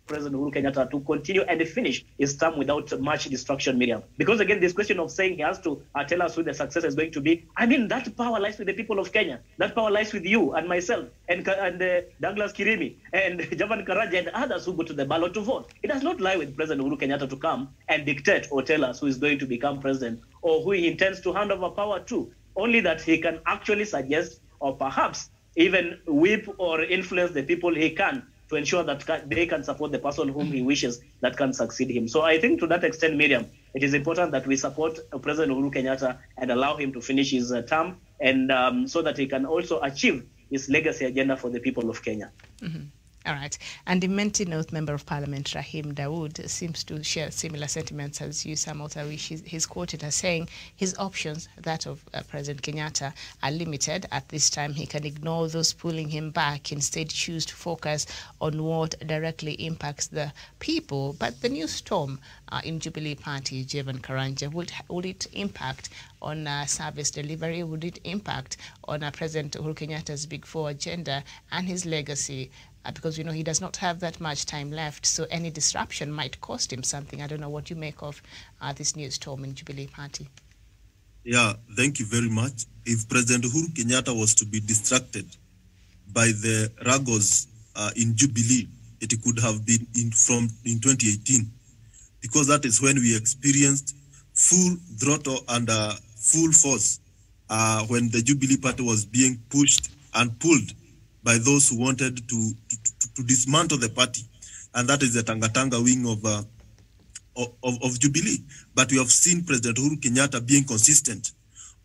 President Uhuru Kenyatta to continue and finish his term without much distraction, Miriam. Because again, this question of saying he has to tell us who the successor is going to be, I mean, that power lies with the people of Kenya. That power lies with you and myself and Douglas Kirimi and Javan Karaja and others who go to the ballot to vote. It does not lie with President Uhuru Kenyatta to come and dictate or tell us who is going to become president or who he intends to hand over power to. Only that he can actually suggest or perhaps even whip or influence the people he can to ensure that they can support the person whom he wishes that can succeed him. So I think to that extent, Miriam, it is important that we support President Uhuru Kenyatta and allow him to finish his term, and so that he can also achieve his legacy agenda for the people of Kenya. Mm-hmm. All right. And the Menti North Member of Parliament, Rahim Dawood, seems to share similar sentiments as you, Sam Otawish. He's quoted as saying his options, that of President Kenyatta, are limited. At this time, he can ignore those pulling him back, instead choose to focus on what directly impacts the people. But the new storm in Jubilee Party, Javan Karanja, would it impact on service delivery? Would it impact on President Uhuru Kenyatta's Big Four agenda and his legacy? Because, you know, he does not have that much time left, so any disruption might cost him something. I don't know what you make of this new storm in Jubilee Party. Yeah, thank you very much. If President Uhuru Kenyatta was to be distracted by the ruggles in Jubilee, it could have been in 2018, because that is when we experienced full throttle and full force when the Jubilee Party was being pushed and pulled by those who wanted to dismantle the party, and that is the Tanga wing of Jubilee. But we have seen President Uhuru Kenyatta being consistent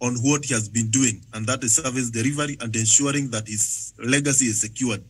on what he has been doing, and that is service delivery and ensuring that his legacy is secured.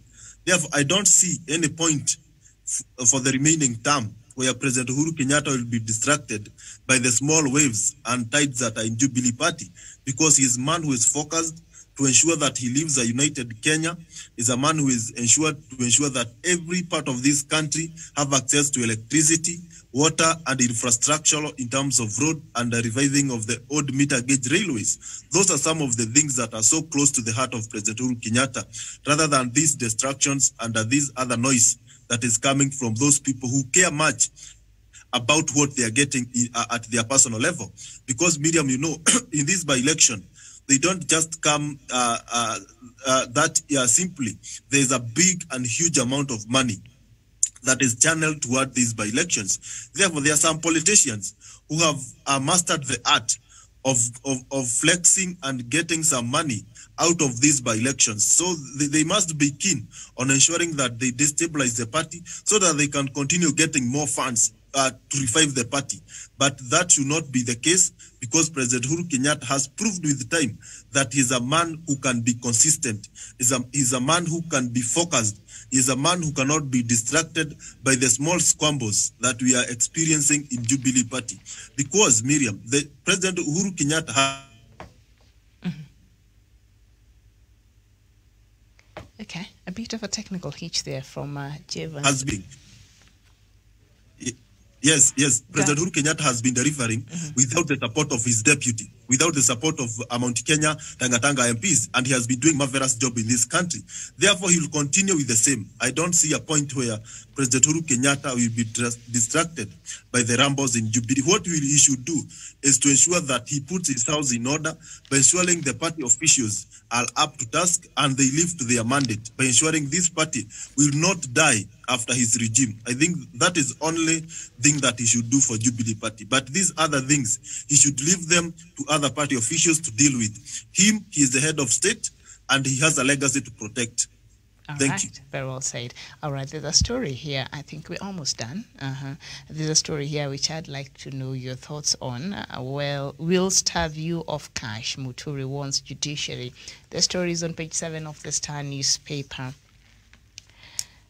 Therefore, I don't see any point for the remaining term where President Uhuru Kenyatta will be distracted by the small waves and tides that are in Jubilee Party, because he is a man who is focused to ensure that he leaves a united Kenya, is a man who is ensured to ensure that every part of this country have access to electricity, water, and infrastructure in terms of road and the reviving of the old meter gauge railways. Those are some of the things that are so close to the heart of President Uhuru Kenyatta, rather than these distractions and this other noise that is coming from those people who care much about what they are getting at their personal level. Because, Miriam, you know, in this by-election, they don't just come simply. There's a big and huge amount of money that is channeled toward these by-elections. Therefore, there are some politicians who have mastered the art of flexing and getting some money out of these by-elections. So they must be keen on ensuring that they destabilize the party so that they can continue getting more funds to revive the party. But that should not be the case, because President Uhuru Kenyatta has proved with time that he's a man who can be consistent. He's a man who can be focused. He's a man who cannot be distracted by the small squabbles that we are experiencing in Jubilee Party. Because, Miriam, the President Uhuru Kenyatta Okay, a bit of a technical hitch there from Javan. has been. Yes. President Uhuru Kenyatta has been delivering without the support of his deputy, without the support of Mount Kenya, Tanga MPs, and he has been doing a marvelous job in this country. Therefore, he will continue with the same. I don't see a point where President Uhuru Kenyatta will be distracted by the rumbles in Jubilee. What he should do is to ensure that he puts his house in order by ensuring the party officials are up to task and they live to their mandate, by ensuring this party will not die after his regime. I think that is only thing that he should do for Jubilee Party. But these other things, he should leave them to other party officials to deal with. He is the head of state, and he has a legacy to protect. Thank you. Very well said. All right, there's a story here. I think we're almost done. There's a story here which I'd like to know your thoughts on. Well, will star view of cash, Muturi warns judiciary. The story is on page 7 of the Star newspaper.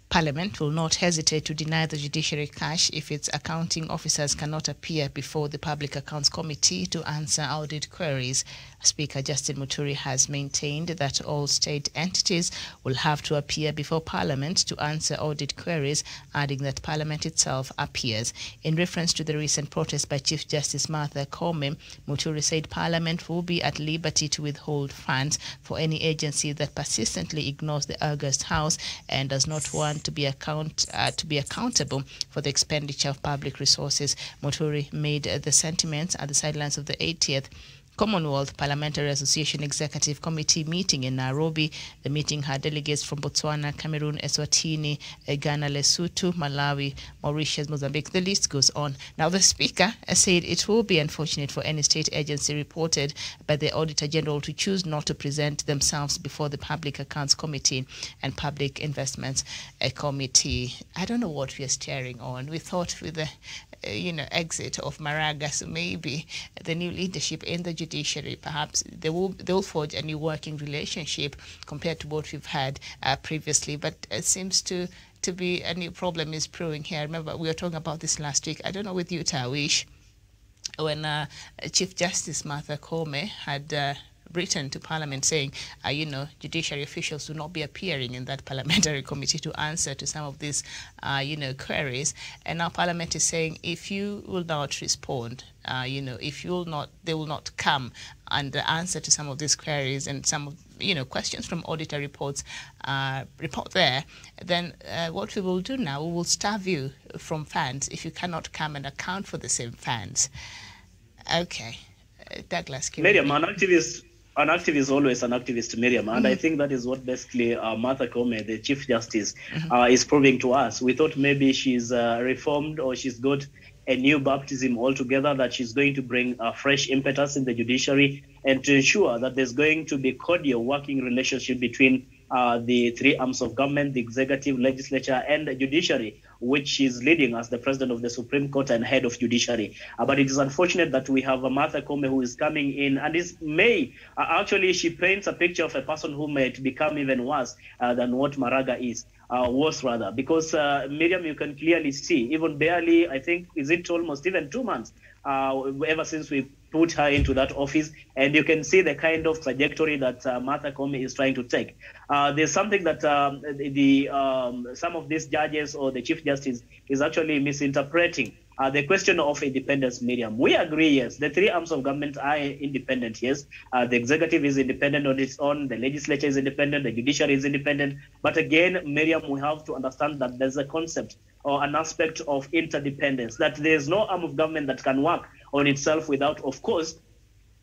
Parliament will not hesitate to deny the judiciary cash if its accounting officers cannot appear before the Public Accounts Committee to answer audit queries. Speaker Justin Muturi has maintained that all state entities will have to appear before Parliament to answer audit queries, adding that Parliament itself appears. In reference to the recent protest by Chief Justice Martha Koome, Muturi said Parliament will be at liberty to withhold funds for any agency that persistently ignores the august House and does not want to be accountable for the expenditure of public resources. Muturi made the sentiments at the sidelines of the 80th Commonwealth Parliamentary Association Executive Committee meeting in Nairobi. The meeting had delegates from Botswana, Cameroon, Eswatini, Ghana, Lesotho, Malawi, Mauritius, Mozambique. The list goes on. Now, the Speaker said it will be unfortunate for any state agency reported by the Auditor General to choose not to present themselves before the Public Accounts Committee and Public Investments Committee. I don't know what we are steering on. We thought with the exit of Maraga, so maybe the new leadership in the judiciary, perhaps they'll forge a new working relationship compared to what we've had previously. But it seems to be a new problem is brewing here. Remember, we were talking about this last week. I don't know with you, Tawish, when Chief Justice Martha Koome had written to Parliament saying, judiciary officials will not be appearing in that parliamentary committee to answer to some of these, queries. And now Parliament is saying, if you will not respond, if you will not, they will not come and answer to some of these queries and some of, questions from auditor reports, report there, then what we will do now, we will starve you from funds if you cannot come and account for the same funds. Okay. Douglas, Miriam, an activist An activist is always an activist, Miriam, and I think that is what basically Martha Koome, the Chief Justice, is proving to us. We thought maybe she's reformed or she's got a new baptism altogether, that she's going to bring a fresh impetus in the judiciary and to ensure that there's going to be cordial working relationship between the three arms of government, the executive, legislature, and the judiciary, which she's leading as the president of the Supreme Court and head of judiciary. But it is unfortunate that we have Martha Koome who is coming in and actually she paints a picture of a person who might become even worse than what Maraga is. Worse rather, because Miriam, you can clearly see, even barely, I think, is it almost even 2 months ever since we put her into that office, and you can see the kind of trajectory that Martha Koome is trying to take. There's something that some of these judges or the Chief Justice is actually misinterpreting. The question of independence, Miriam. We agree, yes. The three arms of government are independent, yes. The executive is independent on its own. The legislature is independent. The judiciary is independent. But again, Miriam, we have to understand that there's a concept or an aspect of interdependence, that there's no arm of government that can work on itself without, of course,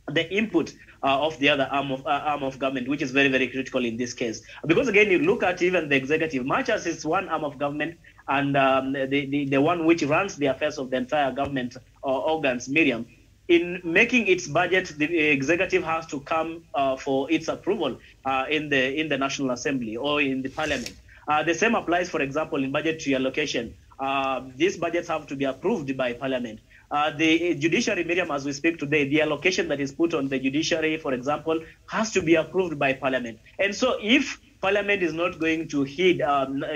the input of the other arm of government, which is very, very critical in this case. Because again, you look at even the executive, much as it's one arm of government and the one which runs the affairs of the entire government organs, Miriam, in making its budget, the executive has to come for its approval in the National Assembly or in the Parliament. The same applies, for example, in budgetary allocation. These budgets have to be approved by Parliament. The judiciary, Miriam, as we speak today, the allocation that is put on the judiciary, for example, has to be approved by Parliament. And so if Parliament is not going to heed,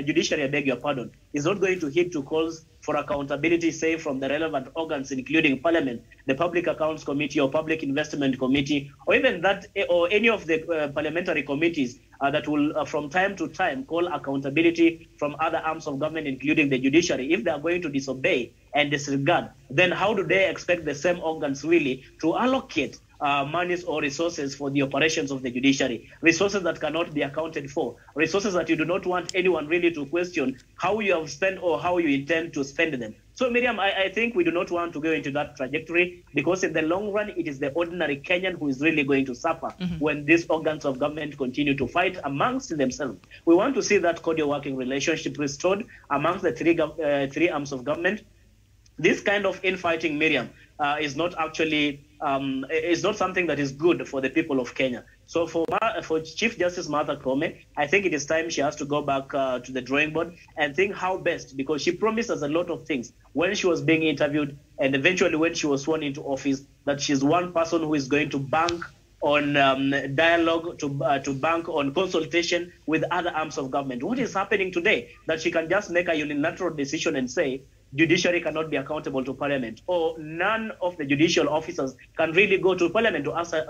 judiciary, I beg your pardon, is not going to heed to calls for accountability, say, from the relevant organs, including Parliament, the Public Accounts Committee or Public Investment Committee, or even that, or any of the parliamentary committees that will, from time to time, call accountability from other arms of government, including the judiciary, if they are going to disobey and disregard, then how do they expect the same organs really to allocate monies or resources for the operations of the judiciary, resources that cannot be accounted for, resources that you do not want anyone really to question how you have spent or how you intend to spend them. So, Miriam, I think we do not want to go into that trajectory, because in the long run, it is the ordinary Kenyan who is really going to suffer when these organs of government continue to fight amongst themselves. We want to see that cordial working relationship restored amongst the three arms of government. This kind of infighting, Miriam, is not actually is not something that is good for the people of Kenya. So for Chief Justice Martha Koome, I think it is time she has to go back to the drawing board and think how best, because she promised us a lot of things when she was being interviewed and eventually when she was sworn into office, that she's one person who is going to bank on dialogue, to bank on consultation with other arms of government. What is happening today? That she can just make a unilateral decision and say, judiciary cannot be accountable to Parliament, or none of the judicial officers can really go to Parliament to answer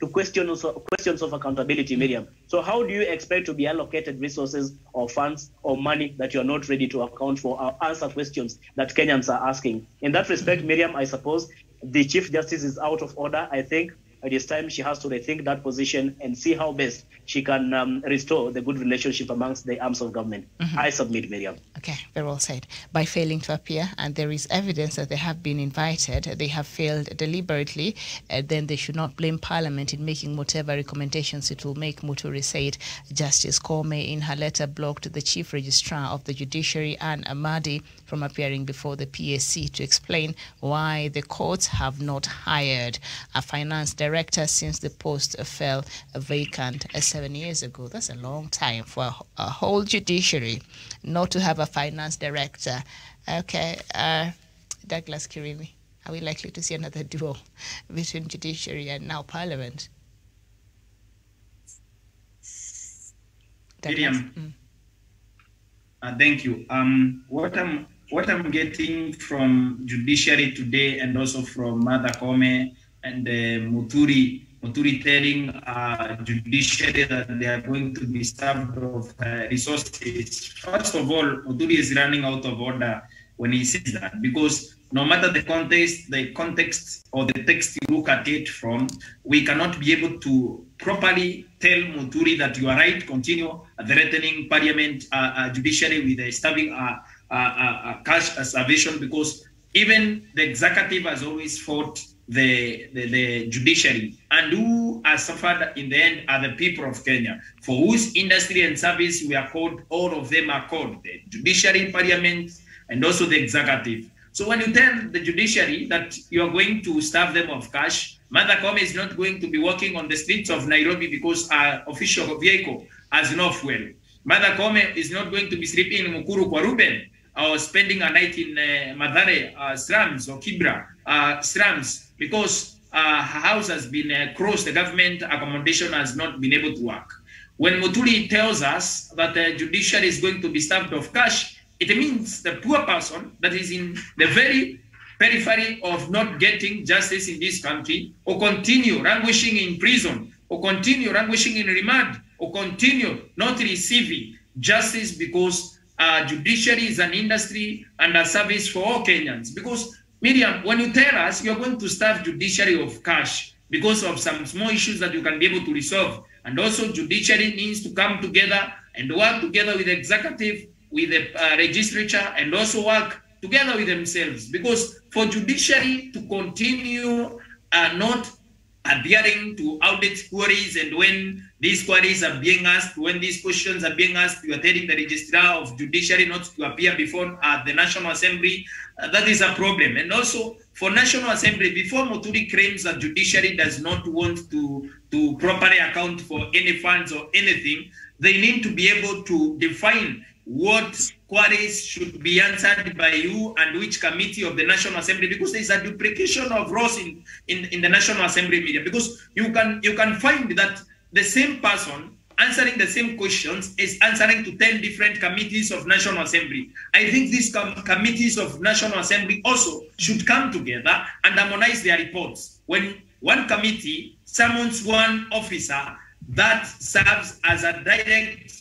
to questions of accountability, Miriam. So how do you expect to be allocated resources or funds or money that you are not ready to account for or answer questions that Kenyans are asking? In that respect, Miriam, I suppose the Chief Justice is out of order. I think it is time she has to rethink that position and see how best she can restore the good relationship amongst the arms of government. I submit, Miriam. Okay, very well said. By failing to appear, and there is evidence that they have been invited, they have failed deliberately, then they should not blame Parliament in making whatever recommendations it will make, Muturi said. Justice Koome, in her letter, blocked the Chief Registrar of the Judiciary, Anne Amadi, from appearing before the PSC to explain why the courts have not hired a finance director since the post fell vacant 7 years ago. That's a long time for a whole judiciary not to have a finance director. Okay, Douglas Kirimi, are we likely to see another duel between judiciary and now Parliament? Miriam, thank you. What I'm getting from judiciary today, and also from Martha Koome and Muturi telling judiciary that they are going to be starved of resources. First of all, Muturi is running out of order when he says that, because no matter the context or the text you look at it from, we cannot be able to properly tell Muturi that you are right, continue threatening Parliament, judiciary with starving cash salvation, because even the executive has always fought the judiciary, and who are suffered in the end are the people of Kenya, for whose industry and service we are called, all of them are called, the judiciary, parliament, and also the executive. So when you tell the judiciary that you are going to starve them of cash, Martha Koome is not going to be walking on the streets of Nairobi because our official vehicle has no fuel. Martha Koome is not going to be sleeping in Mukuru kwa Ruben or spending a night in Mathare slums or Kibra slums because her house has been closed. The government accommodation has not been able to work. When Muturi tells us that the judiciary is going to be starved of cash, it means the poor person that is in the very periphery of not getting justice in this country will continue languishing in prison, or continue languishing in remand, or continue not receiving justice because judiciary is an industry and a service for all Kenyans. Because, Miriam, when you tell us you're going to starve judiciary of cash because of some small issues that you can be able to resolve, and also judiciary needs to come together and work together with the executive, with the legislature, and also work together with themselves. Because for judiciary to continue not adhering to audit queries, and when these queries are being asked, when these questions are being asked, you are telling the registrar of judiciary not to appear before the National Assembly, that is a problem. And also for National Assembly, before Muturi claims that judiciary does not want to properly account for any funds or anything, they need to be able to define what queries should be answered by you and which committee of the National Assembly, because there is a duplication of roles in the National Assembly media. Because you can find that the same person answering the same questions is answering to 10 different committees of National Assembly. I think these committees of National Assembly also should come together and harmonize their reports. When one committee summons one officer that serves as a direct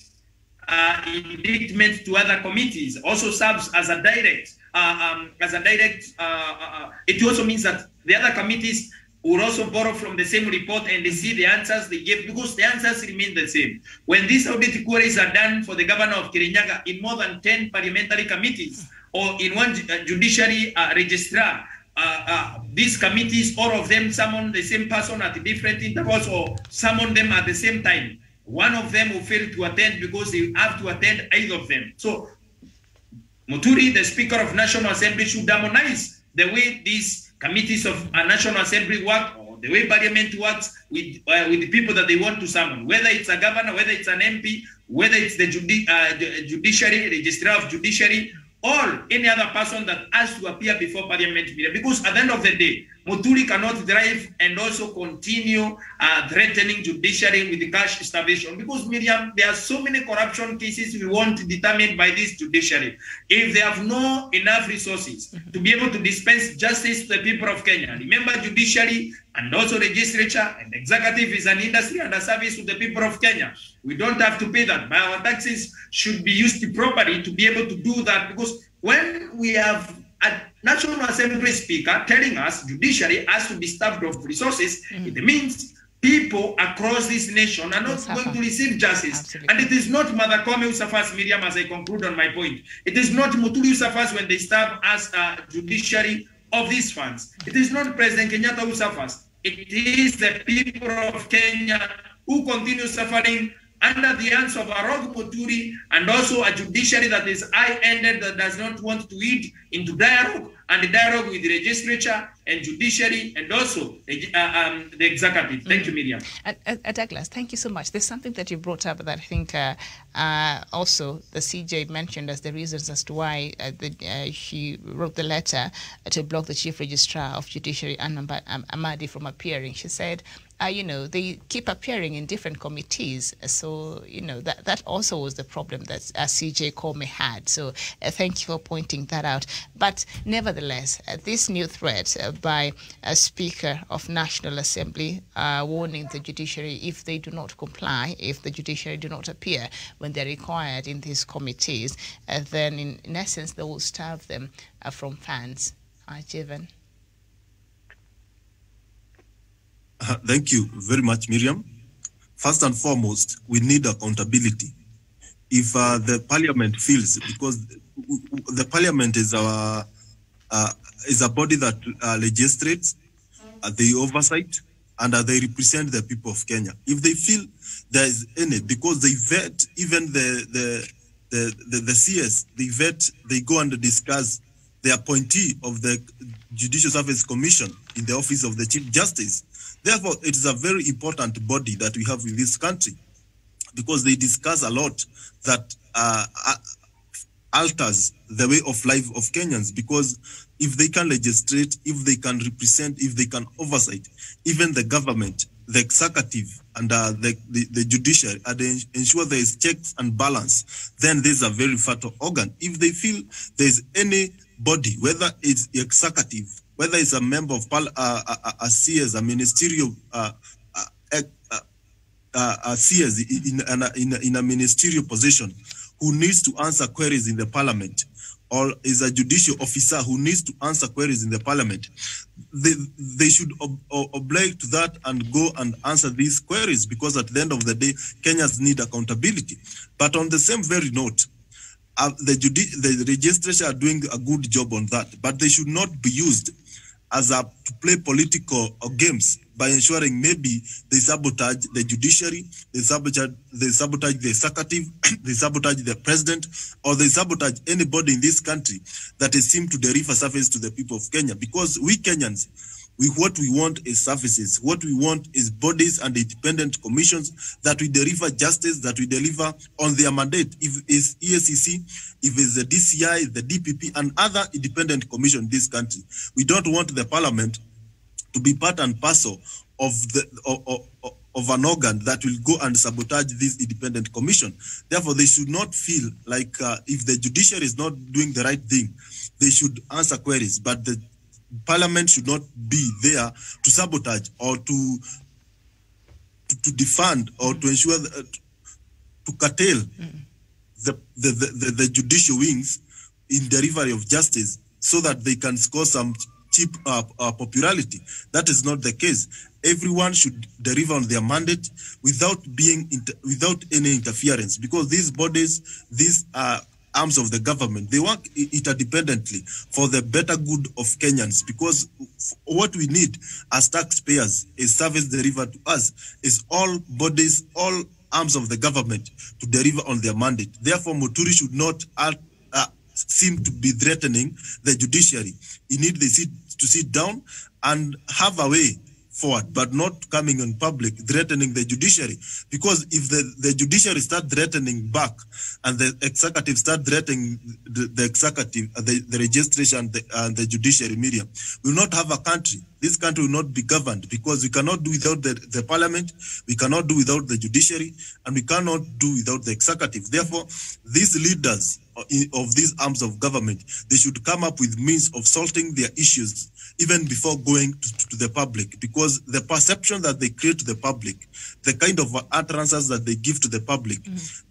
indictment to other committees, also serves as a direct, it also means that the other committees will also borrow from the same report and they see the answers they gave, because the answers remain the same. When these audit queries are done for the governor of Kirinyaga in more than 10 parliamentary committees, or in one judiciary registrar, these committees, all of them summon the same person at different intervals or summon them at the same time. One of them will fail to attend because they have to attend either of them. So Muturi, the Speaker of National Assembly, should harmonize the way these committees of a National Assembly work, or the way Parliament works with the people that they want to summon, whether it's a governor, whether it's an MP, whether it's the judiciary, registrar of judiciary, or any other person that has to appear before Parliament media. Because at the end of the day, Muturi cannot drive and also continue threatening judiciary with the cash starvation. Because, Miriam, there are so many corruption cases we want determined by this judiciary. If they have no enough resources to be able to dispense justice to the people of Kenya, remember, judiciary and also legislature and executive is an industry and a service to the people of Kenya. We don't have to pay that, but our taxes should be used properly to be able to do that. Because when we have a National Assembly Speaker telling us judiciary has to be starved of resources, it means people across this nation are not going to receive justice. Absolutely. And it is not Martha Koome who suffers, Miriam, as I conclude on my point. It is not Muturi who suffers when they starve us judiciary of these funds. It is not President Kenyatta who suffers. It is the people of Kenya who continue suffering under the hands of a rogue Muturi, and also a judiciary that is high-ended, that does not want to eat into dialogue, and the dialogue with the legislature and judiciary, and also the executive. Thank you, Miriam. Douglas, thank you so much. There's something that you brought up that I think also the CJ mentioned as the reasons as to why she wrote the letter to block the Chief Registrar of Judiciary, Ann Amadi, from appearing. She said, they keep appearing in different committees. So, that also was the problem that CJ Koome had. So thank you for pointing that out. But nevertheless, this new threat by a Speaker of National Assembly warning the judiciary, if they do not comply, if the judiciary do not appear when they're required in these committees, then in essence they will starve them from funds. Jevan. Thank you very much, Miriam. First and foremost, we need accountability. If the Parliament feels, because the Parliament is a body that legislates, they oversight and they represent the people of Kenya. If they feel there is any, because they vet even the CS, they go and discuss the appointee of the Judicial Service Commission in the office of the Chief Justice. Therefore, it is a very important body that we have in this country, because they discuss a lot that alters the way of life of Kenyans. Because if they can legislate, if they can represent, if they can oversight, even the government, the executive, and the judiciary, and they ensure there is checks and balance, then there's a very fertile organ. If they feel there's any body, whether it's executive, whether it's a member of a CS, a ministerial CS in a ministerial position, who needs to answer queries in the parliament, or is a judicial officer who needs to answer queries in the parliament, they should oblige to that and go and answer these queries, because at the end of the day, Kenyans need accountability. But on the same very note, the registration are doing a good job on that, but they should not be used as to play political games by ensuring maybe they sabotage the judiciary, they sabotage the executive, they sabotage the president, or they sabotage anybody in this country that is seem to deliver service to the people of Kenya. Because we Kenyans, what we want is services. What we want is bodies and independent commissions that we deliver justice, that we deliver on their mandate. If it's EACC, if it's the DCI, the DPP, and other independent commissions in this country. We don't want the parliament to be part and parcel of an organ that will go and sabotage this independent commission. Therefore, they should not feel like if the judiciary is not doing the right thing, they should answer queries. But the parliament should not be there to sabotage or to defund or to ensure to curtail the judicial wings in delivery of justice, so that they can score some cheap popularity. That is not the case. Everyone should deliver on their mandate without any interference, because these bodies, these arms of the government, they work interdependently for the better good of Kenyans. Because what we need as taxpayers is service delivered to us, is all bodies, all arms of the government to deliver on their mandate. Therefore, Muturi should not seem to be threatening the judiciary. He needs to sit down and have a way forward, but not coming in public threatening the judiciary. Because if the judiciary start threatening back, and the executive start threatening the executive, the registration and the judiciary media, we will not have a country. This country will not be governed, because we cannot do without the parliament, we cannot do without the judiciary, and we cannot do without the executive. Therefore, these leaders of these arms of government, they should come up with means of solving their issues even before going to the public, because the perception that they create to the public, the kind of utterances that they give to the public,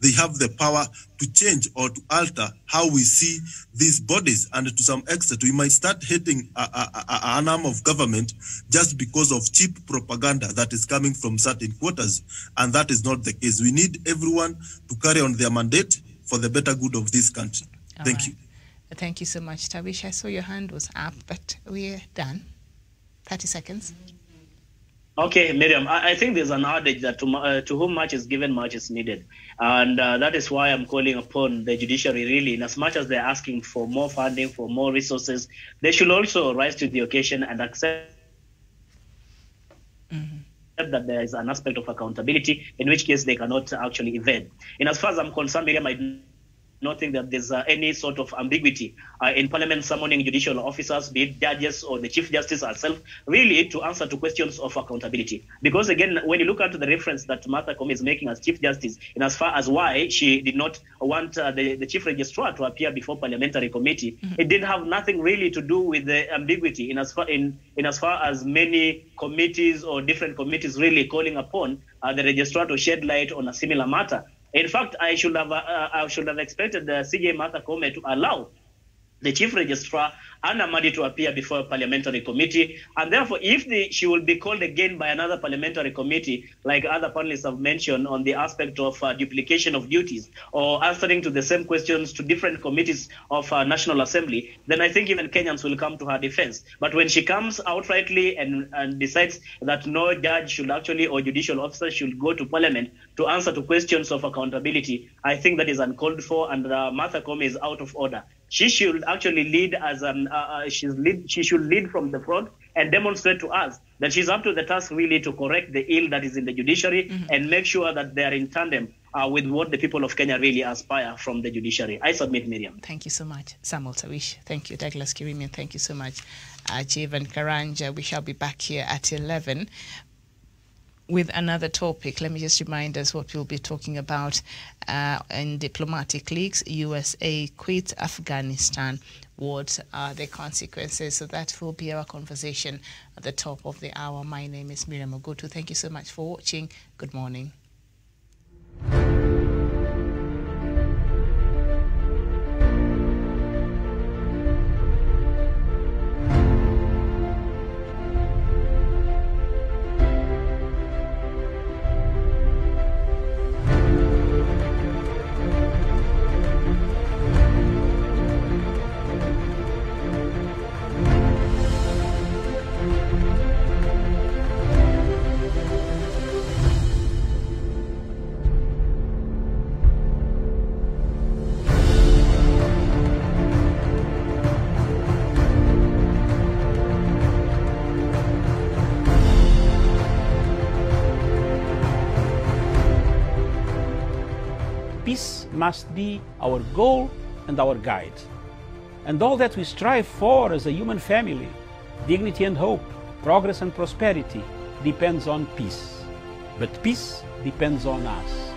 they have the power to change or to alter how we see these bodies. And to some extent, we might start hating an arm of government just because of cheap propaganda that is coming from certain quarters. And that is not the case. We need everyone to carry on their mandate for the better good of this country. Thank you. Thank you so much, Tabish. I saw your hand was up, but we're done. 30 seconds. Okay, Miriam, I think there's an adage that to whom much is given, much is needed. And that is why I'm calling upon the judiciary, really, in as much as they're asking for more funding, for more resources, they should also rise to the occasion and accept that there is an aspect of accountability, in which case they cannot actually evade. And as far as I'm concerned, Miriam, I not think that there's any sort of ambiguity in Parliament summoning judicial officers, be it judges or the Chief Justice herself, really to answer to questions of accountability. Because again, when you look at the reference that Martha Koome is making as Chief Justice, in as far as why she did not want the Chief Registrar to appear before Parliamentary Committee, it did have nothing really to do with the ambiguity in as far as many committees or different committees really calling upon the Registrar to shed light on a similar matter. In fact, I should have expected the CJ Martha Koome to allow the chief registrar, and Amadi to appear before a parliamentary committee. And therefore, if she will be called again by another parliamentary committee, like other panelists have mentioned on the aspect of duplication of duties or answering to the same questions to different committees of National Assembly, then I think even Kenyans will come to her defense. But when she comes outrightly and decides that no judge should actually or judicial officer should go to parliament to answer to questions of accountability, I think that is uncalled for, and Martha Koome is out of order. She should actually lead as an she should lead from the front and demonstrate to us that she's up to the task really to correct the ill that is in the judiciary and make sure that they are in tandem with what the people of Kenya really aspire from the judiciary. I submit, Miriam. Thank you so much, Samuel Tawish. Thank you, Douglas Kirimi. Thank you so much, Jeevan Karanja. We shall be back here at 11 with another topic. Let me just remind us what we'll be talking about in diplomatic leaks. USA quit Afghanistan. What are the consequences? So that will be our conversation at the top of the hour. My name is Miriam Ogutu. Thank you so much for watching. Good morning. Peace must be our goal and our guide. And all that we strive for as a human family, dignity and hope, progress and prosperity, depends on peace. But peace depends on us.